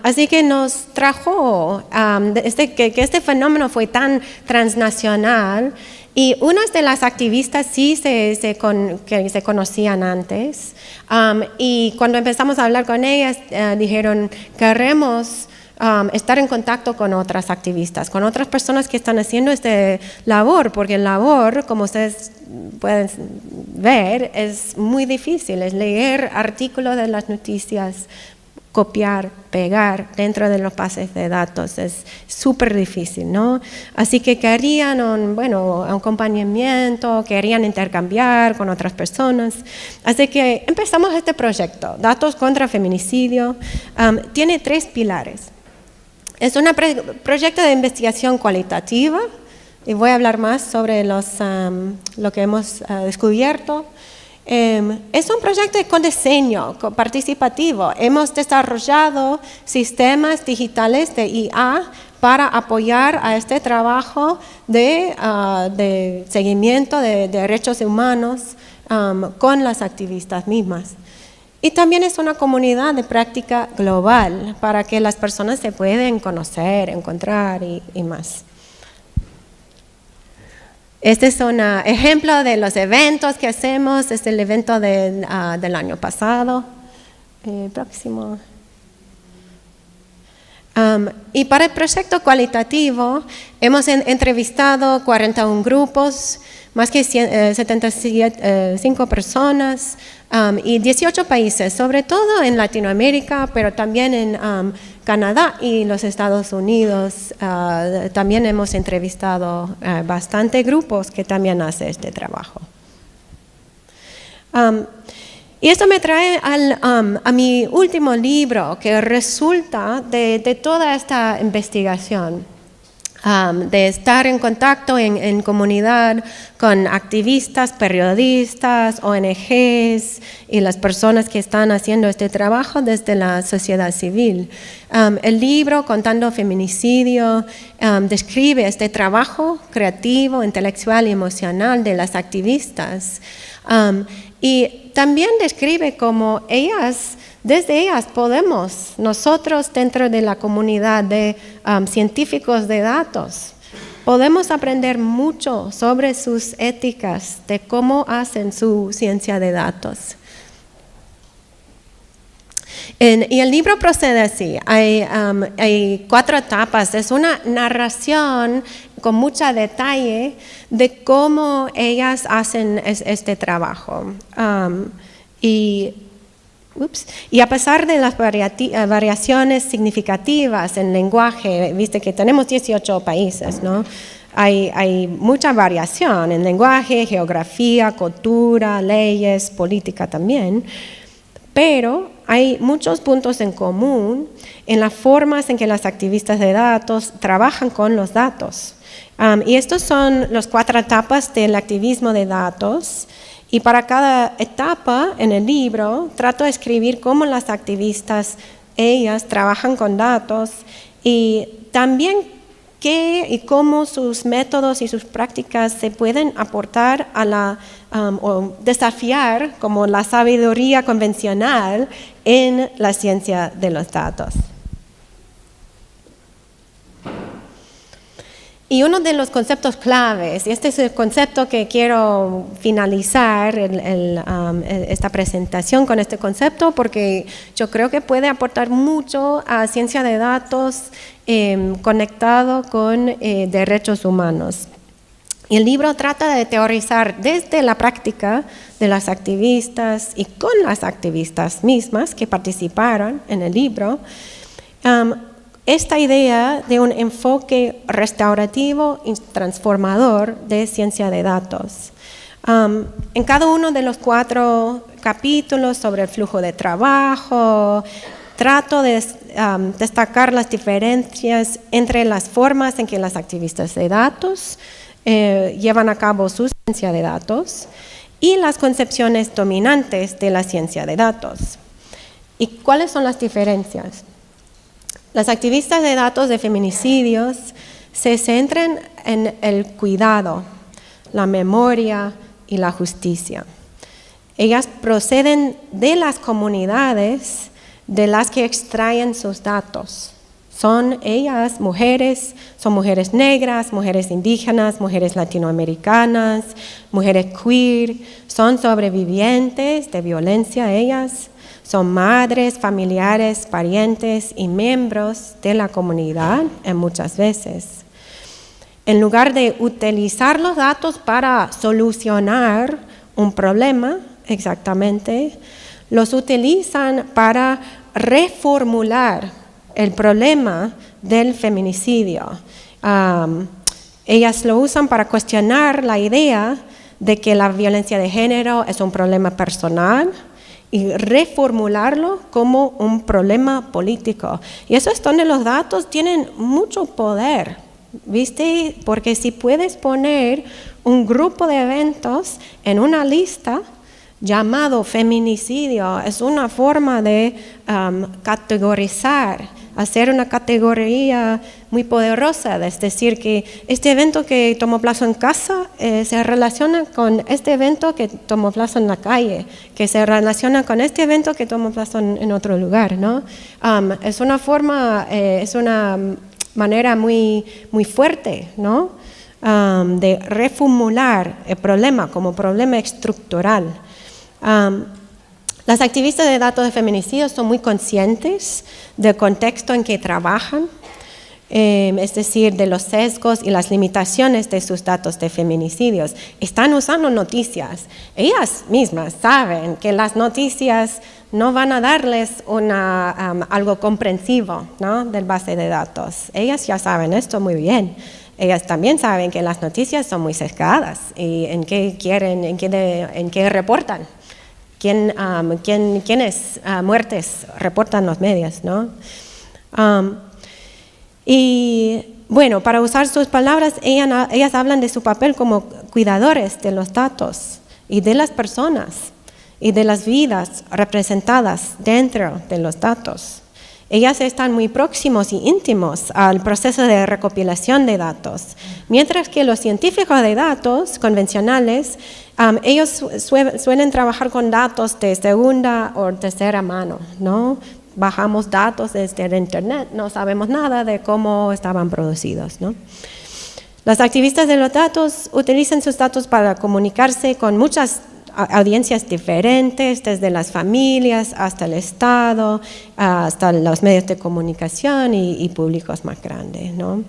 Así que nos trajo que este fenómeno fue tan transnacional. Y unas de las activistas sí que se conocían antes, y cuando empezamos a hablar con ellas, dijeron, queremos estar en contacto con otras activistas, con otras personas que están haciendo esta labor, porque la labor, como ustedes pueden ver, es muy difícil, es leer artículos de las noticias, copiar, pegar dentro de los bases de datos, es súper difícil, ¿no? Así que querían un acompañamiento, querían intercambiar con otras personas. Así que empezamos este proyecto, Datos contra Feminicidio. Tiene 3 pilares. Es un proyecto de investigación cualitativa, y voy a hablar más sobre lo que hemos descubierto. Es un proyecto con diseño participativo. Hemos desarrollado sistemas digitales de IA para apoyar a este trabajo de seguimiento de derechos humanos con las activistas mismas. Y también es una comunidad de práctica global para que las personas se puedan conocer, encontrar y más. Este es un ejemplo de los eventos que hacemos. Es el evento del año pasado. Próximo. Y para el proyecto cualitativo hemos entrevistado 41 grupos, más que 75 personas y 18 países, sobre todo en Latinoamérica, pero también en Canadá y los Estados Unidos. También hemos entrevistado bastante grupos que también hacen este trabajo. Y esto me trae a mi último libro, que resulta de toda esta investigación, de estar en contacto en comunidad con activistas, periodistas, ONGs y las personas que están haciendo este trabajo desde la sociedad civil. El libro, Contando Feminicidio, describe este trabajo creativo, intelectual y emocional de las activistas. Y también describe cómo desde ellas podemos, nosotros dentro de la comunidad de científicos de datos, podemos aprender mucho sobre sus éticas, de cómo hacen su ciencia de datos. Y el libro procede así, hay 4 etapas, es una narración con mucho detalle de cómo ellas hacen este trabajo. Y a pesar de las variaciones significativas en lenguaje, viste que tenemos 18 países, ¿no? Hay mucha variación en lenguaje, geografía, cultura, leyes, política también, pero hay muchos puntos en común en las formas en que las activistas de datos trabajan con los datos. Y estos son las 4 etapas del activismo de datos. Y para cada etapa en el libro trato de escribir cómo las activistas, ellas trabajan con datos y también qué y cómo sus métodos y sus prácticas se pueden aportar a o desafiar como la sabiduría convencional en la ciencia de los datos. Y uno de los conceptos claves, y este es el concepto que quiero finalizar esta presentación con este concepto, porque yo creo que puede aportar mucho a ciencia de datos conectado con derechos humanos. Y el libro trata de teorizar desde la práctica de las activistas y con las activistas mismas que participaron en el libro, esta idea de un enfoque restaurativo y transformador de ciencia de datos. En cada uno de los 4 capítulos sobre el flujo de trabajo, trato de destacar las diferencias entre las formas en que las activistas de datos llevan a cabo su ciencia de datos y las concepciones dominantes de la ciencia de datos. ¿Y cuáles son las diferencias? Las activistas de datos de feminicidios se centran en el cuidado, la memoria y la justicia. Ellas proceden de las comunidades de las que extraen sus datos. Son ellas mujeres, son mujeres negras, mujeres indígenas, mujeres latinoamericanas, mujeres queer, son sobrevivientes de violencia ellas. Son madres, familiares, parientes y miembros de la comunidad muchas veces. En lugar de utilizar los datos para solucionar un problema, exactamente, los utilizan para reformular el problema del feminicidio. Ellas lo usan para cuestionar la idea de que la violencia de género es un problema personal y reformularlo como un problema político. Y eso es donde los datos tienen mucho poder, ¿viste? Porque si puedes poner un grupo de eventos en una lista llamado feminicidio, es una forma de categorizar, hacer una categoría muy poderosa, es decir, que este evento que tomó plazo en casa se relaciona con este evento que tomó plazo en la calle, que se relaciona con este evento que tomó plazo en otro lugar, ¿no? Es una forma, es una manera muy, muy fuerte, ¿no? De reformular el problema como problema estructural. Las activistas de datos de feminicidios son muy conscientes del contexto en que trabajan, es decir, de los sesgos y las limitaciones de sus datos de feminicidios. Están usando noticias. Ellas mismas saben que las noticias no van a darles algo comprensivo, ¿no?, del base de datos. Ellas ya saben esto muy bien. Ellas también saben que las noticias son muy sesgadas y en qué reportan. ¿Quiénes muertes reportan los medios, ¿no? Y bueno, para usar sus palabras, ellas hablan de su papel como cuidadores de los datos y de las personas y de las vidas representadas dentro de los datos. Ellas están muy próximos y íntimos al proceso de recopilación de datos, mientras que los científicos de datos convencionales, ellos suelen trabajar con datos de segunda o tercera mano, ¿no? Bajamos datos desde el internet, no sabemos nada de cómo estaban producidos, ¿no? Las activistas de los datos utilizan sus datos para comunicarse con muchas audiencias diferentes, desde las familias hasta el Estado, hasta los medios de comunicación y públicos más grandes, ¿no?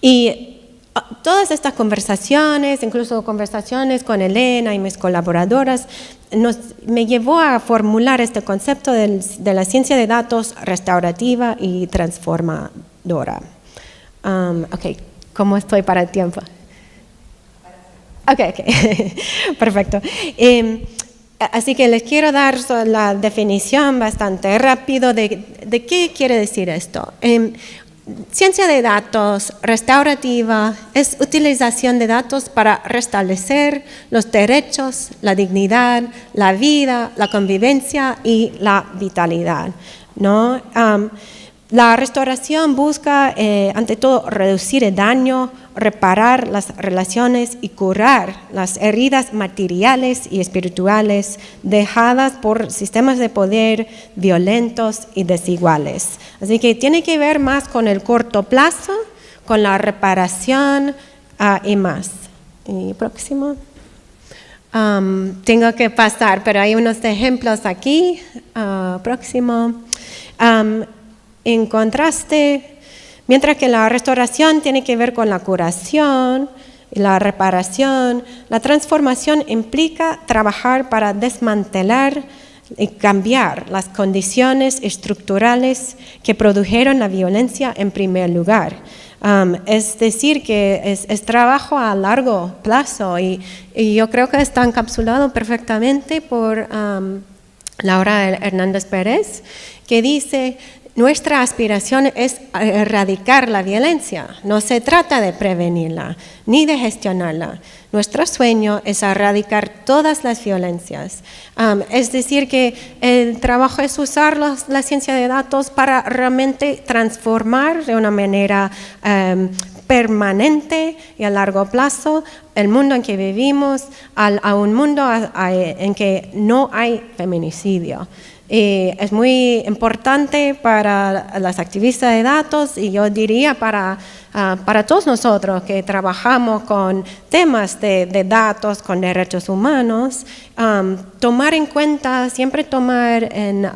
Y todas estas conversaciones, incluso conversaciones con Elena y mis colaboradoras, me llevó a formular este concepto de la ciencia de datos restaurativa y transformadora. Ok, ¿cómo estoy para el tiempo? Ok, perfecto. Así que les quiero dar la definición bastante rápido de qué quiere decir esto. Ciencia de datos restaurativa es utilización de datos para restablecer los derechos, la dignidad, la vida, la convivencia y la vitalidad, ¿no? La restauración busca, ante todo, reducir el daño, reparar las relaciones y curar las heridas materiales y espirituales dejadas por sistemas de poder violentos y desiguales. Así que tiene que ver más con el corto plazo, con la reparación y más. Y próximo. Tengo que pasar, pero hay unos ejemplos aquí. Próximo. En contraste, mientras que la restauración tiene que ver con la curación y la reparación, la transformación implica trabajar para desmantelar y cambiar las condiciones estructurales que produjeron la violencia en primer lugar. Es decir, que es trabajo a largo plazo y yo creo que está encapsulado perfectamente por Laura Hernández Pérez, que dice: nuestra aspiración es erradicar la violencia, no se trata de prevenirla ni de gestionarla. Nuestro sueño es erradicar todas las violencias. Es decir, que el trabajo es usar la ciencia de datos para realmente transformar de una manera permanente y a largo plazo el mundo en que vivimos a un mundo en que no hay feminicidio. Es muy importante para las activistas de datos y yo diría para todos nosotros que trabajamos con temas de datos, con derechos humanos, tomar en cuenta, siempre tomar en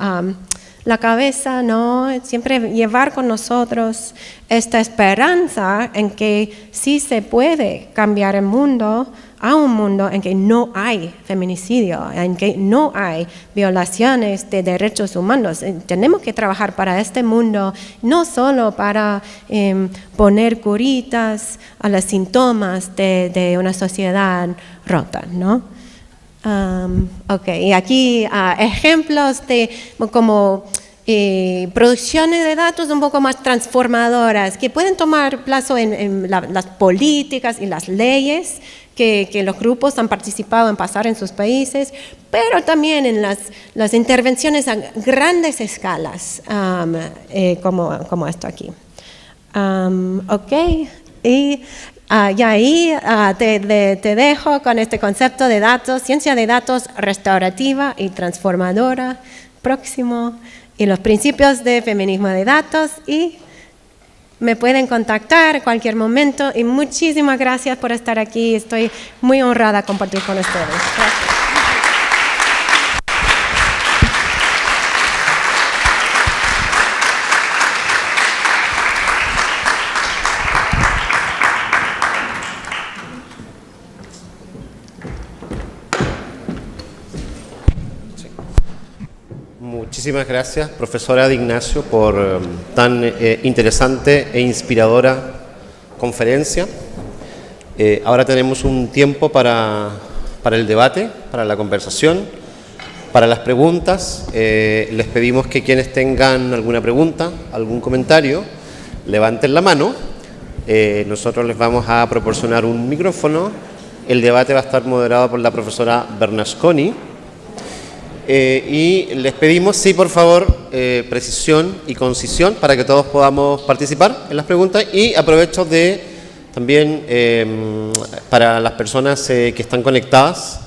la cabeza, ¿no? Siempre llevar con nosotros esta esperanza en que sí se puede cambiar el mundo a un mundo en que no hay feminicidio, en que no hay violaciones de derechos humanos. Tenemos que trabajar para este mundo, no solo para poner curitas a los síntomas de una sociedad rota, ¿no? Y aquí ejemplos de como producciones de datos un poco más transformadoras que pueden tomar plazo en las políticas y las leyes que los grupos han participado en pasar en sus países, pero también en las intervenciones a grandes escalas, como esto aquí. Y ahí te dejo con este concepto de datos, ciencia de datos restaurativa y transformadora, próximo, y los principios de feminismo de datos, y me pueden contactar en cualquier momento, y muchísimas gracias por estar aquí, estoy muy honrada a compartir con ustedes. Gracias. Muchísimas gracias, profesora de Ignacio, por tan interesante e inspiradora conferencia. Ahora tenemos un tiempo para el debate, para la conversación, para las preguntas. Les pedimos que quienes tengan alguna pregunta, algún comentario, levanten la mano. Nosotros les vamos a proporcionar un micrófono. El debate va a estar moderado por la profesora Bernasconi. Y les pedimos, sí, por favor, precisión y concisión para que todos podamos participar en las preguntas. Y aprovecho de también para las personas que están conectadas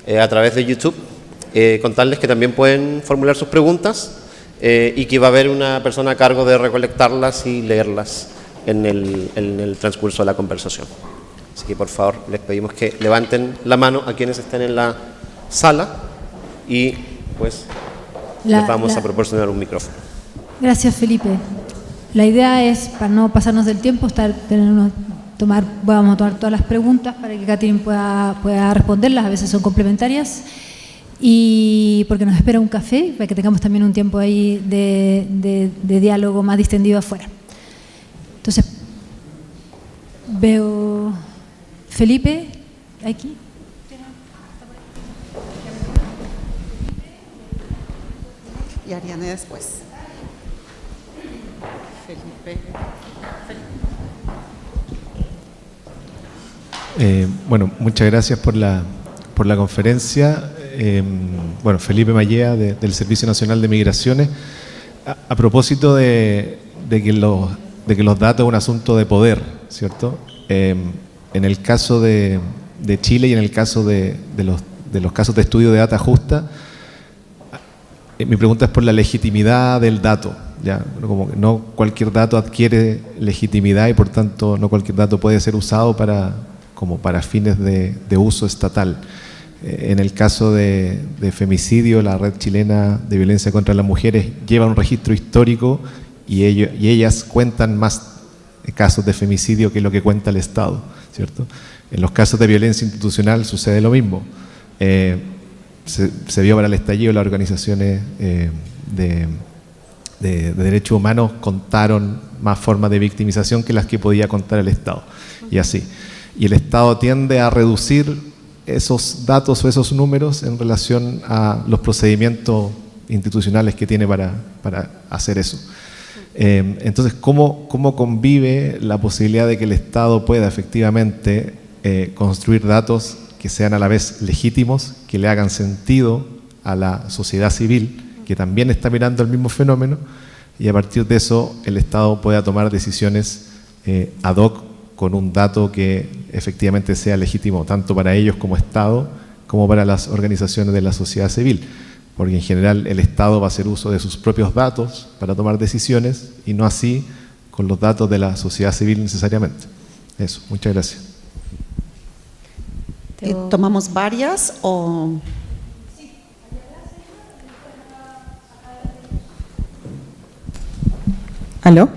a través de YouTube, contarles que también pueden formular sus preguntas y que va a haber una persona a cargo de recolectarlas y leerlas en el transcurso de la conversación. Así que por favor les pedimos que levanten la mano a quienes estén en la sala y pues les vamos a proporcionar un micrófono. Gracias, Felipe. La idea es, para no pasarnos del tiempo, vamos a tomar todas las preguntas para que Catherine pueda responderlas, a veces son complementarias, y porque nos espera un café, para que tengamos también un tiempo ahí de diálogo más distendido afuera. Entonces, veo Felipe, aquí. Y Ariane después. Felipe. Bueno, muchas gracias por la conferencia. Bueno, Felipe Mallea, del Servicio Nacional de Migraciones. A propósito de que los datos es un asunto de poder, ¿cierto? En el caso de Chile y en el caso de los casos de estudio de data justa, mi pregunta es por la legitimidad del dato. Ya, como que no cualquier dato adquiere legitimidad y por tanto no cualquier dato puede ser usado como para fines de uso estatal. En el caso de femicidio, la Red Chilena de Violencia contra las Mujeres lleva un registro histórico y ellas cuentan más casos de femicidio que lo que cuenta el Estado, ¿cierto? En los casos de violencia institucional sucede lo mismo. Se vio para el estallido, las organizaciones de derechos humanos contaron más formas de victimización que las que podía contar el Estado, y así. Y el Estado tiende a reducir esos datos o esos números en relación a los procedimientos institucionales que tiene para hacer eso. Entonces, ¿cómo convive la posibilidad de que el Estado pueda efectivamente construir datos que sean a la vez legítimos, que le hagan sentido a la sociedad civil, que también está mirando el mismo fenómeno, y a partir de eso el Estado pueda tomar decisiones ad hoc con un dato que efectivamente sea legítimo, tanto para ellos como Estado, como para las organizaciones de la sociedad civil? Porque en general el Estado va a hacer uso de sus propios datos para tomar decisiones y no así con los datos de la sociedad civil necesariamente. Eso, muchas gracias. ¿Tomamos varias o...? ¿Aló?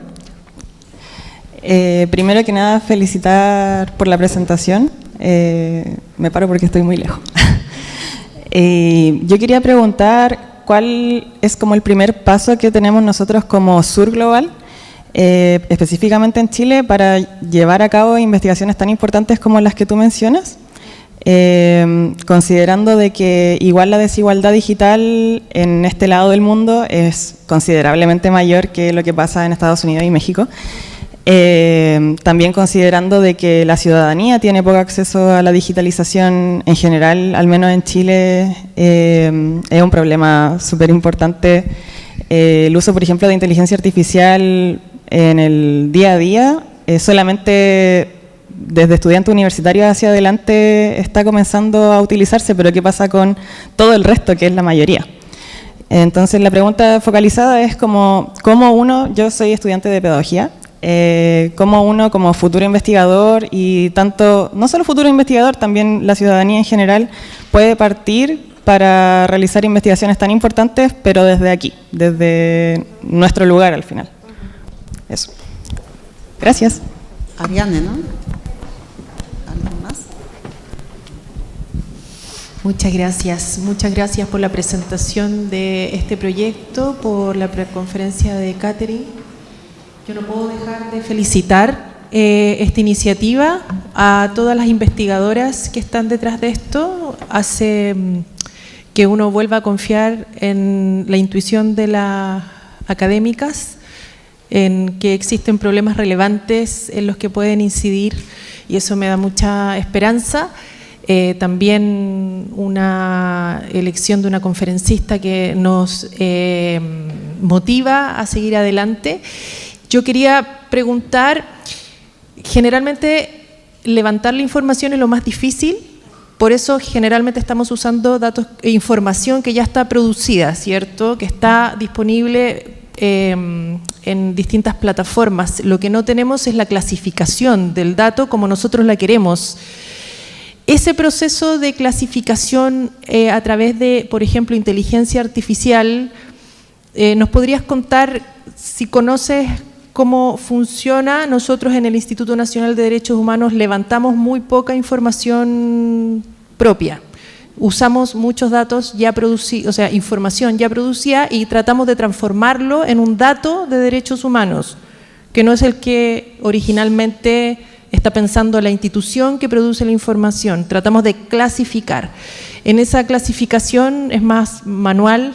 Primero que nada, felicitar por la presentación. Me paro porque estoy muy lejos. Yo quería preguntar cuál es como el primer paso que tenemos nosotros como Sur Global, específicamente en Chile, para llevar a cabo investigaciones tan importantes como las que tú mencionas, considerando de que igual la desigualdad digital en este lado del mundo es considerablemente mayor que lo que pasa en Estados Unidos y México. También considerando de que la ciudadanía tiene poco acceso a la digitalización en general, al menos en Chile, es un problema súper importante. El uso, por ejemplo, de inteligencia artificial en el día a día, solamente desde estudiantes universitarios hacia adelante está comenzando a utilizarse, pero ¿qué pasa con todo el resto, que es la mayoría? Entonces la pregunta focalizada es cómo uno, yo soy estudiante de pedagogía, cómo uno como futuro investigador y tanto, no solo futuro investigador, también la ciudadanía en general puede partir para realizar investigaciones tan importantes, pero desde aquí, desde nuestro lugar al final. Eso. Gracias. Ariane, ¿no? ¿Algo más? Muchas gracias por la presentación de este proyecto, por la conferencia de Catherine. Yo no puedo dejar de felicitar esta iniciativa a todas las investigadoras que están detrás de esto. Hace que uno vuelva a confiar en la intuición de las académicas, en que existen problemas relevantes en los que pueden incidir, y eso me da mucha esperanza. También una elección de una conferencista que nos motiva a seguir adelante. Yo quería preguntar, generalmente levantar la información es lo más difícil, por eso generalmente estamos usando datos e información que ya está producida, ¿cierto? Que está disponible en distintas plataformas. Lo que no tenemos es la clasificación del dato como nosotros la queremos. Ese proceso de clasificación a través de, por ejemplo, inteligencia artificial, ¿nos podrías contar si conoces cómo funciona? Nosotros en el Instituto Nacional de Derechos Humanos levantamos muy poca información propia. Usamos muchos datos ya producidos, o sea, información ya producida, y tratamos de transformarlo en un dato de derechos humanos, que no es el que originalmente está pensando la institución que produce la información. Tratamos de clasificar. En esa clasificación es más manual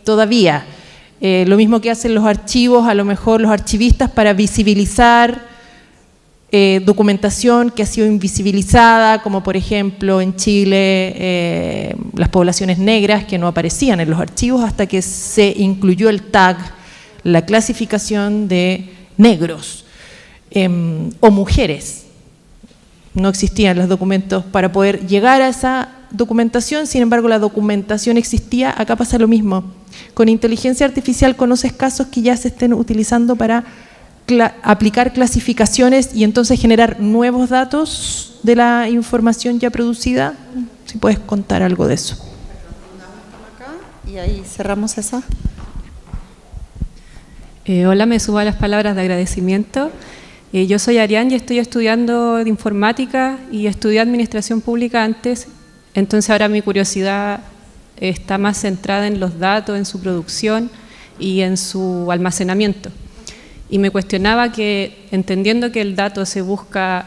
todavía. Lo mismo que hacen los archivos, a lo mejor los archivistas, para visibilizar documentación que ha sido invisibilizada, como por ejemplo en Chile las poblaciones negras que no aparecían en los archivos hasta que se incluyó el tag, la clasificación de negros o mujeres. No existían los documentos para poder llegar a esa documentación, sin embargo la documentación existía. Acá pasa lo mismo. con inteligencia artificial conoces casos que ya se estén utilizando para aplicar clasificaciones y entonces generar nuevos datos de la información ya producida. Si puedes contar algo de eso. Y ahí cerramos esa. Hola, me subo a las palabras de agradecimiento. Yo soy Arián y estoy estudiando de informática y estudié administración pública antes, entonces ahora mi curiosidad está más centrada en los datos, en su producción y en su almacenamiento. Y me cuestionaba que, entendiendo que el dato se busca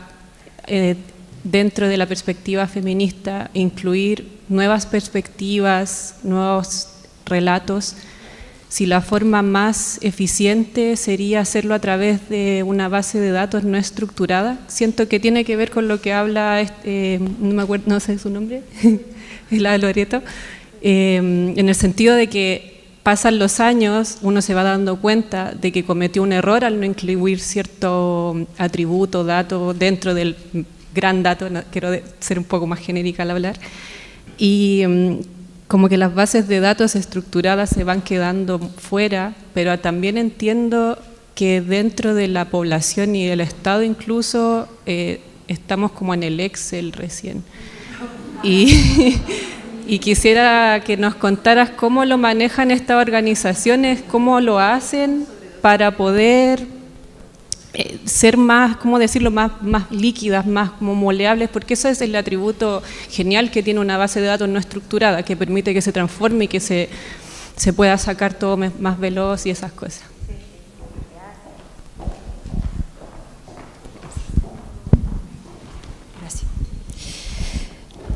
dentro de la perspectiva feminista, incluir nuevas perspectivas, nuevos relatos, si la forma más eficiente sería hacerlo a través de una base de datos no estructurada. Siento que tiene que ver con lo que habla, no me acuerdo, no sé su nombre, es la de Loreto, en el sentido de que pasan los años, uno se va dando cuenta de que cometió un error al no incluir cierto atributo, dato dentro del gran dato, no, quiero ser un poco más genérica al hablar, y como que las bases de datos estructuradas se van quedando fuera, pero también entiendo que dentro de la población y el Estado incluso estamos como en el Excel recién. Y quisiera que nos contaras cómo lo manejan estas organizaciones, cómo lo hacen para poder ser más, ¿cómo decirlo?, más líquidas, más como moleables, porque eso es el atributo genial que tiene una base de datos no estructurada, que permite que se transforme y que se pueda sacar todo más veloz y esas cosas. Gracias.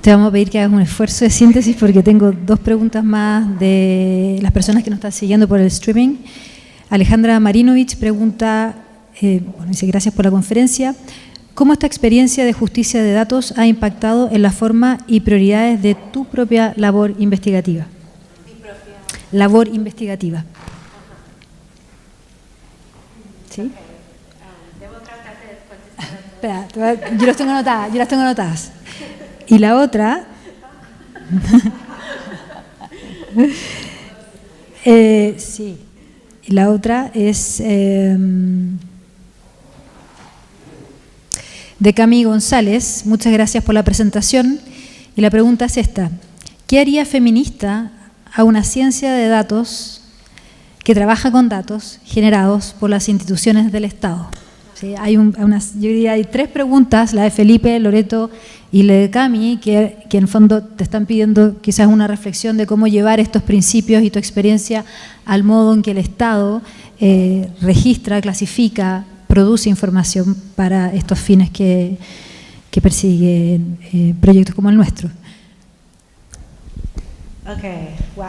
Te vamos a pedir que hagas un esfuerzo de síntesis porque tengo dos preguntas más de las personas que nos están siguiendo por el streaming. Alejandra Marinovich pregunta... dice, gracias por la conferencia. ¿Cómo esta experiencia de justicia de datos ha impactado en la forma y prioridades de tu propia labor investigativa? Labor investigativa. ¿Sí? Debo tratar de contestar. Espera, yo las tengo anotadas. Y la otra... sí. Y la otra es... de Cami González, muchas gracias por la presentación. Y la pregunta es esta: ¿qué haría feminista a una ciencia de datos que trabaja con datos generados por las instituciones del Estado? ¿Sí? Yo diría hay tres preguntas, la de Felipe, Loreto y la de Cami, que en fondo te están pidiendo quizás una reflexión de cómo llevar estos principios y tu experiencia al modo en que el Estado registra, clasifica, produce información para estos fines que persiguen proyectos como el nuestro. Ok, wow.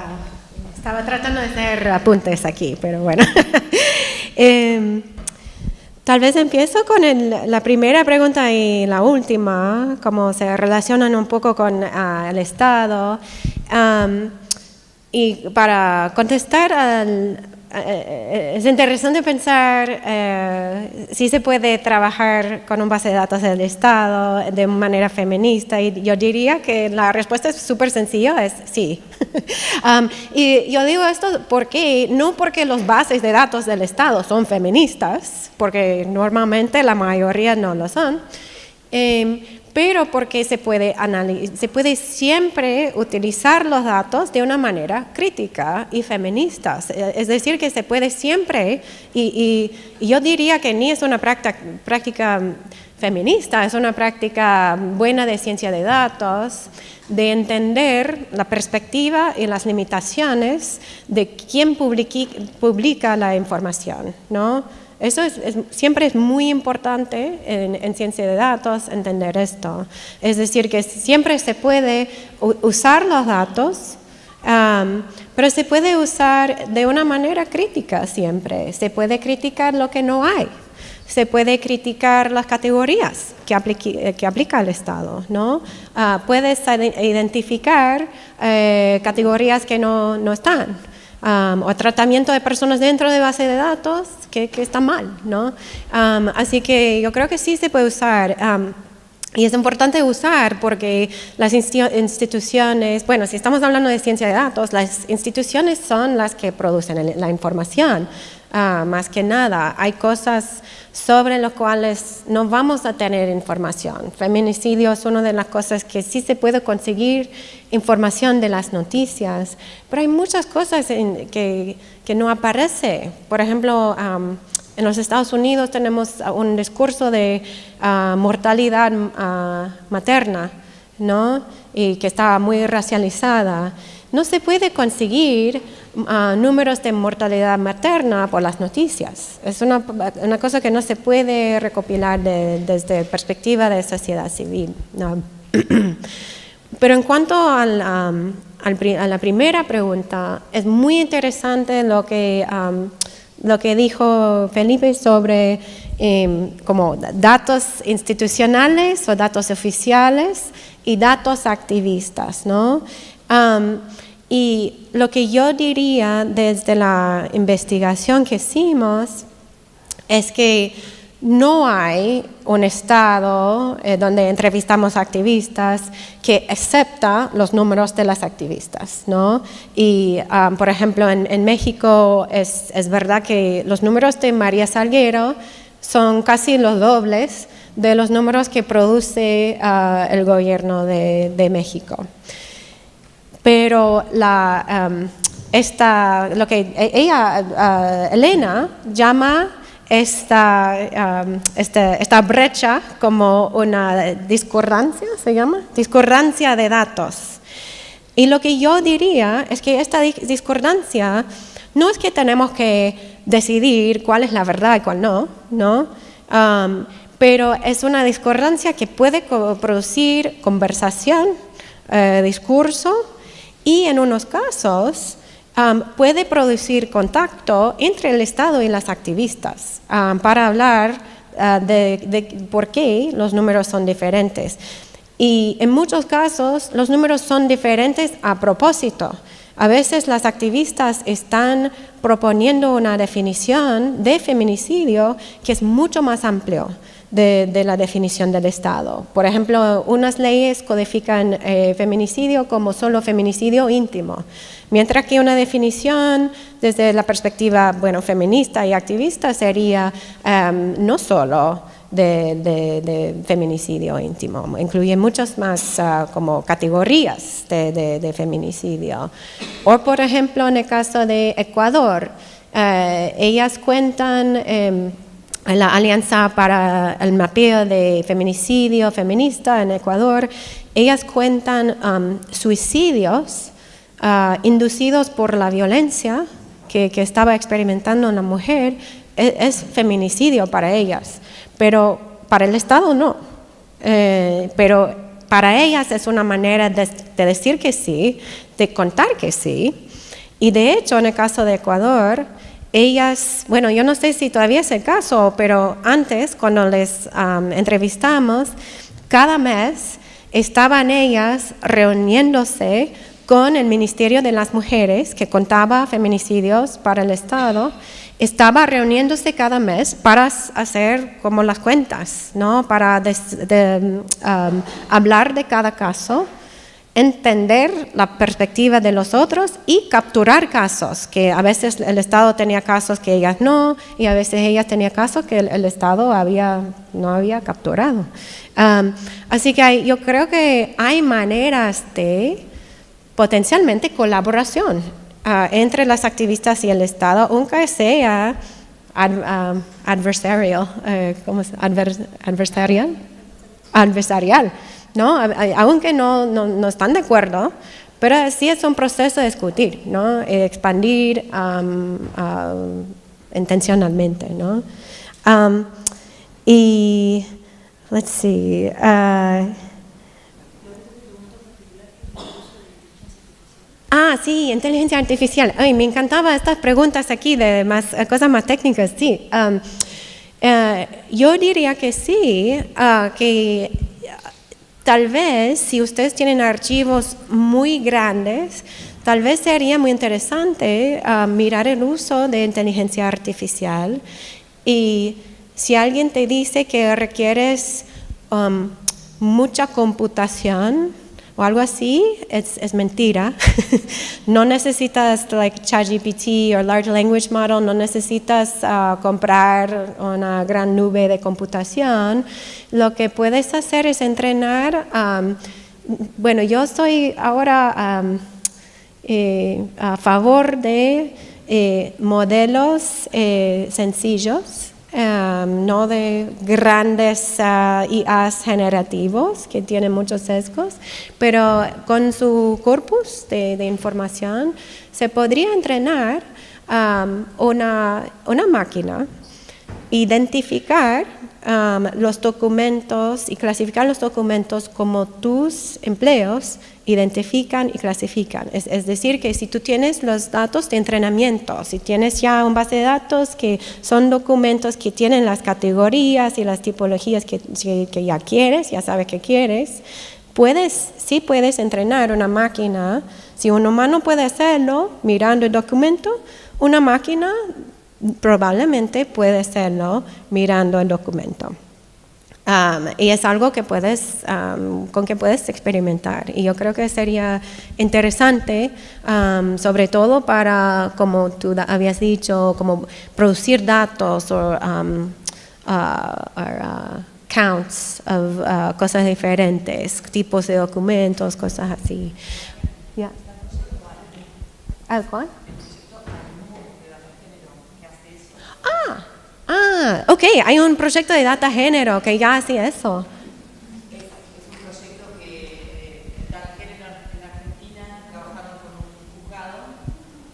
Estaba tratando de hacer apuntes aquí, pero bueno. Tal vez empiezo con la primera pregunta y la última, cómo se relacionan un poco con el Estado. Y para contestar es interesante pensar si se puede trabajar con un base de datos del Estado de manera feminista, y yo diría que la respuesta es súper sencilla, es sí. Y yo digo esto no porque los bases de datos del Estado son feministas, porque normalmente la mayoría no lo son, pero porque se puede siempre utilizar los datos de una manera crítica y feminista. Es decir, que se puede siempre, y yo diría que ni es una práctica feminista, es una práctica buena de ciencia de datos, de entender la perspectiva y las limitaciones de quien publica la información, ¿no? Eso siempre es muy importante en ciencia de datos, entender esto. Es decir, que siempre se puede usar los datos, pero se puede usar de una manera crítica siempre. Se puede criticar lo que no hay. Se puede criticar las categorías que aplica el Estado, ¿no? Puedes identificar categorías que no están. O tratamiento de personas dentro de base de datos que está mal, ¿no? Así que yo creo que sí se puede usar. Y es importante usar porque las instituciones, bueno, si estamos hablando de ciencia de datos, las instituciones son las que producen la información. Más que nada, hay cosas sobre las cuales no vamos a tener información. Feminicidio es una de las cosas que sí se puede conseguir información de las noticias, pero hay muchas cosas que no aparece. Por ejemplo, en los Estados Unidos tenemos un discurso de mortalidad materna, ¿no? Y que está muy racializada. No se puede conseguir números de mortalidad materna por las noticias. Es una cosa que no se puede recopilar desde la perspectiva de sociedad civil, ¿no? Pero en cuanto a la primera pregunta, es muy interesante lo que dijo Felipe sobre como datos institucionales o datos oficiales y datos activistas, ¿no? Y lo que yo diría desde la investigación que hicimos es que no hay un estado donde entrevistamos activistas que acepta los números de las activistas, ¿no? Y, por ejemplo, en México es verdad que los números de María Salguero son casi los dobles de los números que produce el gobierno de México. Pero lo que Elena llama esta brecha como una discordancia, ¿se llama? Discordancia de datos. Y lo que yo diría es que esta discordancia no es que tenemos que decidir cuál es la verdad y cuál no, ¿no? Pero es una discordancia que puede producir conversación, discurso, y en unos casos puede producir contacto entre el Estado y las activistas para hablar de por qué los números son diferentes. Y en muchos casos los números son diferentes a propósito. A veces las activistas están proponiendo una definición de feminicidio que es mucho más amplio de la definición del Estado. Por ejemplo, unas leyes codifican feminicidio como solo feminicidio íntimo, mientras que una definición desde la perspectiva, bueno, feminista y activista sería no solo de feminicidio íntimo, incluye muchas más como categorías de feminicidio. O, por ejemplo, en el caso de Ecuador, ellas cuentan la Alianza para el Mapeo de Feminicidio Feminista en Ecuador, ellas cuentan suicidios inducidos por la violencia que estaba experimentando una mujer, es feminicidio para ellas, pero para el Estado no. Pero para ellas es una manera de decir que sí, de contar que sí, y de hecho en el caso de Ecuador, ellas, bueno, yo no sé si todavía es el caso, pero antes, cuando les entrevistamos, cada mes estaban ellas reuniéndose con el Ministerio de las Mujeres, que contaba feminicidios para el Estado, estaba reuniéndose cada mes para hacer como las cuentas, ¿no? Para hablar de cada caso, entender la perspectiva de los otros y capturar casos, que a veces el Estado tenía casos que ellas no, y a veces ellas tenían casos que el Estado no había capturado. Así que yo creo que hay maneras de potencialmente colaboración entre las activistas y el Estado, aunque sea adversarial, ¿no? Aunque no están de acuerdo, pero sí es un proceso de discutir, ¿no? Expandir intencionalmente, ¿no? Y let's see. Sí, inteligencia artificial. Ay, me encantaban estas preguntas aquí de cosas más técnicas, sí. Yo diría que sí, que tal vez si ustedes tienen archivos muy grandes, tal vez sería muy interesante mirar el uso de inteligencia artificial, y si alguien te dice que requieres mucha computación o algo así, es mentira. No necesitas like ChatGPT o Large Language Model, no necesitas comprar una gran nube de computación. Lo que puedes hacer es entrenar. Bueno, yo estoy ahora a favor de modelos sencillos, no de grandes IAs generativos que tienen muchos sesgos, pero con su corpus de información se podría entrenar una máquina, identificar los documentos y clasificar los documentos como tus empleos identifican y clasifican. Es decir, que si tú tienes los datos de entrenamiento, si tienes ya una base de datos que son documentos que tienen las categorías y las tipologías que ya quieres, ya sabes que quieres, sí puedes entrenar una máquina. Si un humano puede hacerlo mirando el documento, una máquina probablemente puede hacerlo mirando el documento. Y es algo que con que puedes experimentar. Y yo creo que sería interesante, sobre todo para, como tú habías dicho, como producir datos o counts of cosas diferentes, tipos de documentos, cosas así. Yeah. ¿Cuál? Ok, hay un proyecto de data género que ya hace eso. Es un proyecto que Data Género en Argentina trabajaron con un juzgado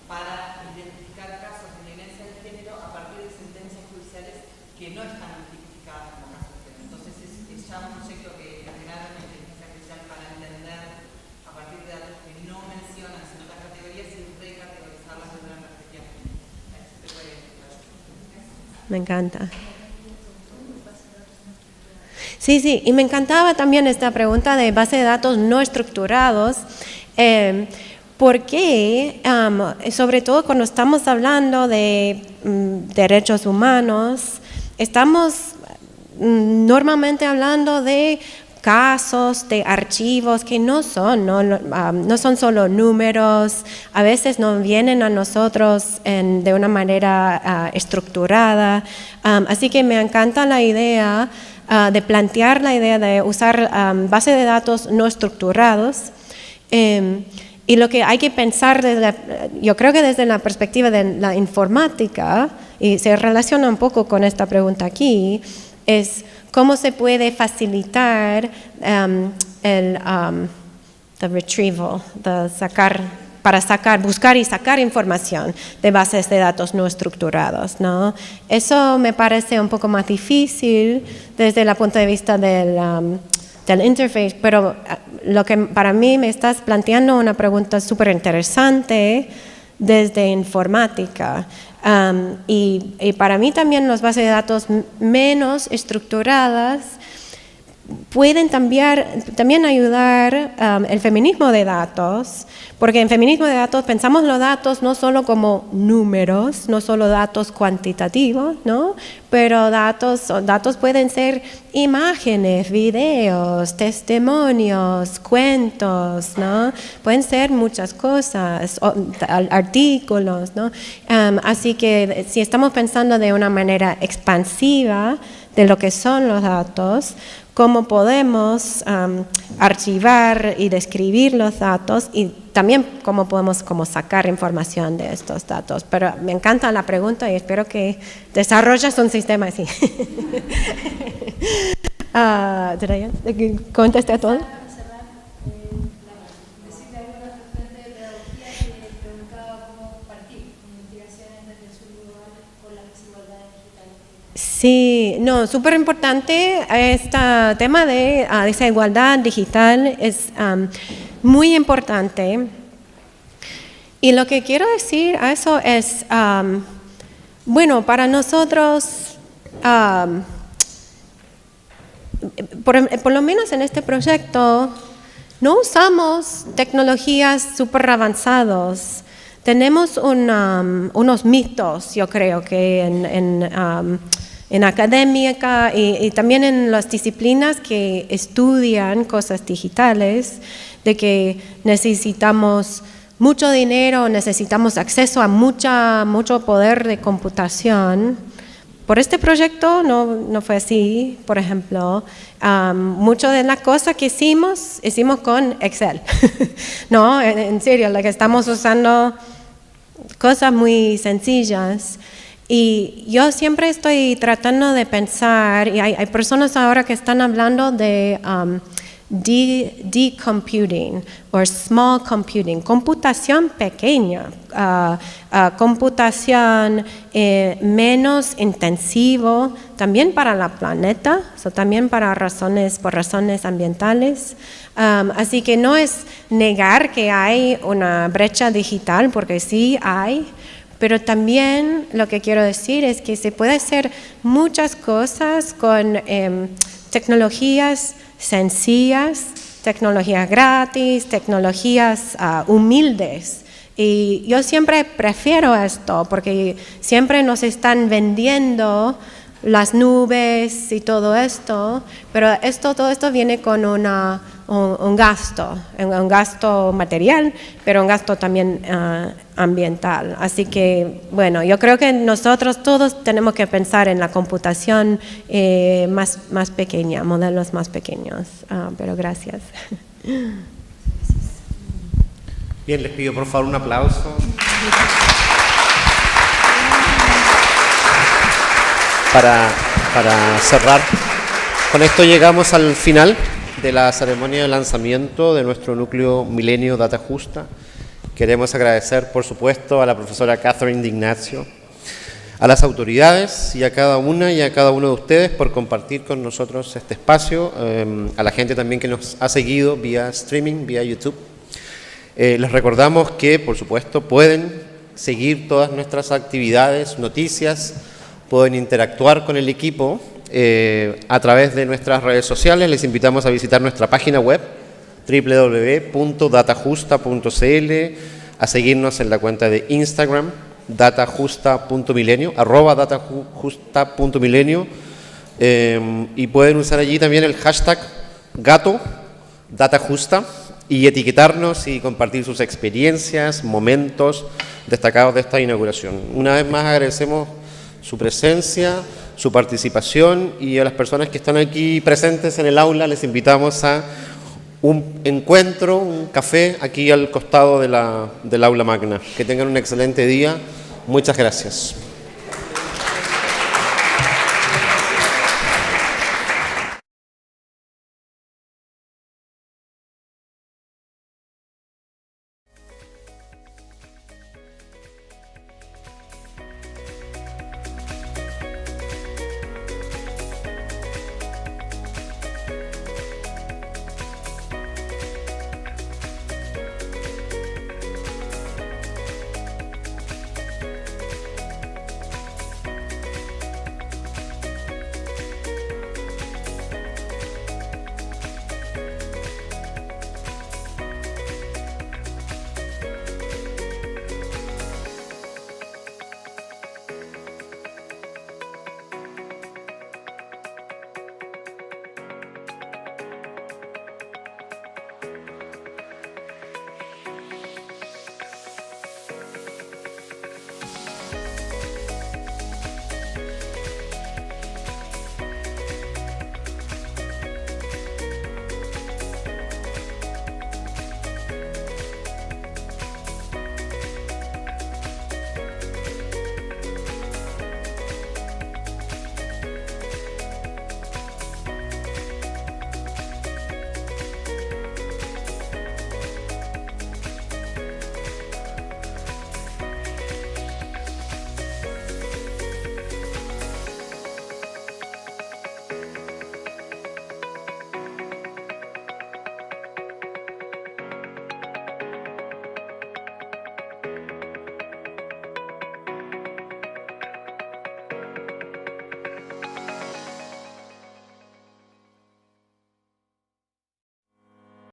para identificar casos de violencia de género a partir de sentencias judiciales que no están tipificadas como casos de género. Entonces es ya un proyecto que generaron en inteligencia artificial para entender a partir de datos que no mencionan ciertas categorías y recategorizarlas desde una perspectiva feminista. Me encanta. Sí, y me encantaba también esta pregunta de base de datos no estructurados, porque sobre todo cuando estamos hablando de derechos humanos, estamos normalmente hablando de casos, de archivos que no son solo números, a veces no vienen a nosotros de una manera estructurada. Así que me encanta la idea de plantear la idea de usar bases de datos no estructurados. Y lo que hay que pensar, yo creo que desde la perspectiva de la informática, y se relaciona un poco con esta pregunta aquí, es cómo se puede facilitar el retrieval, buscar y sacar información de bases de datos no estructurados, ¿no? Eso me parece un poco más difícil desde el punto de vista del interface, pero lo que para mí me estás planteando una pregunta súper interesante desde informática. Y para mí también las bases de datos menos estructuradas pueden también ayudar el feminismo de datos, porque en feminismo de datos pensamos los datos no solo como números, no solo datos cuantitativos, ¿no? Pero datos pueden ser imágenes, videos, testimonios, cuentos, ¿no? Pueden ser muchas cosas, artículos, ¿no? Así que si estamos pensando de una manera expansiva de lo que son los datos, cómo podemos archivar y describir los datos y también cómo podemos sacar información de estos datos. Pero me encanta la pregunta y espero que desarrolles un sistema así. ¿Contesté a todo? Sí, no, súper importante este tema de desigualdad digital, es muy importante. Y lo que quiero decir a eso es, bueno, para nosotros, por lo menos en este proyecto, no usamos tecnologías súper avanzadas. Tenemos unos mitos, yo creo que en académica y también en las disciplinas que estudian cosas digitales, de que necesitamos mucho dinero, necesitamos acceso a mucho poder de computación. Por este proyecto no fue así, por ejemplo. Mucho de las cosas que hicimos con Excel. No, en serio, que estamos usando cosas muy sencillas. Y yo siempre estoy tratando de pensar, y hay personas ahora que están hablando de decomputing o small computing, computación pequeña, computación menos intensivo, también para el planeta, también por razones ambientales. Así que no es negar que hay una brecha digital, porque sí hay, pero también lo que quiero decir es que se puede hacer muchas cosas con tecnologías sencillas, tecnologías gratis, tecnologías humildes. Y yo siempre prefiero esto, porque siempre nos están vendiendo las nubes y todo esto, pero todo esto viene con un gasto material, pero un gasto también ambiental. Así que, bueno, yo creo que nosotros todos tenemos que pensar en la computación más pequeña, modelos más pequeños. Pero gracias. Bien, les pido por favor un aplauso. Para cerrar, con esto llegamos al final de la ceremonia de lanzamiento de nuestro núcleo Milenio Data Justa. Queremos agradecer, por supuesto, a la profesora Catherine D'Ignazio, a las autoridades y a cada una y a cada uno de ustedes por compartir con nosotros este espacio, a la gente también que nos ha seguido vía streaming, vía YouTube. Les recordamos que, por supuesto, pueden seguir todas nuestras actividades, noticias, pueden interactuar con el equipo a través de nuestras redes sociales. Les invitamos a visitar nuestra página web www.datajusta.cl, a seguirnos en la cuenta de Instagram datajusta.milenio, @datajusta.milenio, y pueden usar allí también el hashtag #datajusta y etiquetarnos y compartir sus experiencias, momentos destacados de esta inauguración. Una vez más agradecemos su presencia, su participación, y a las personas que están aquí presentes en el aula les invitamos a un encuentro, un café aquí al costado del aula magna. Que tengan un excelente día. Muchas gracias.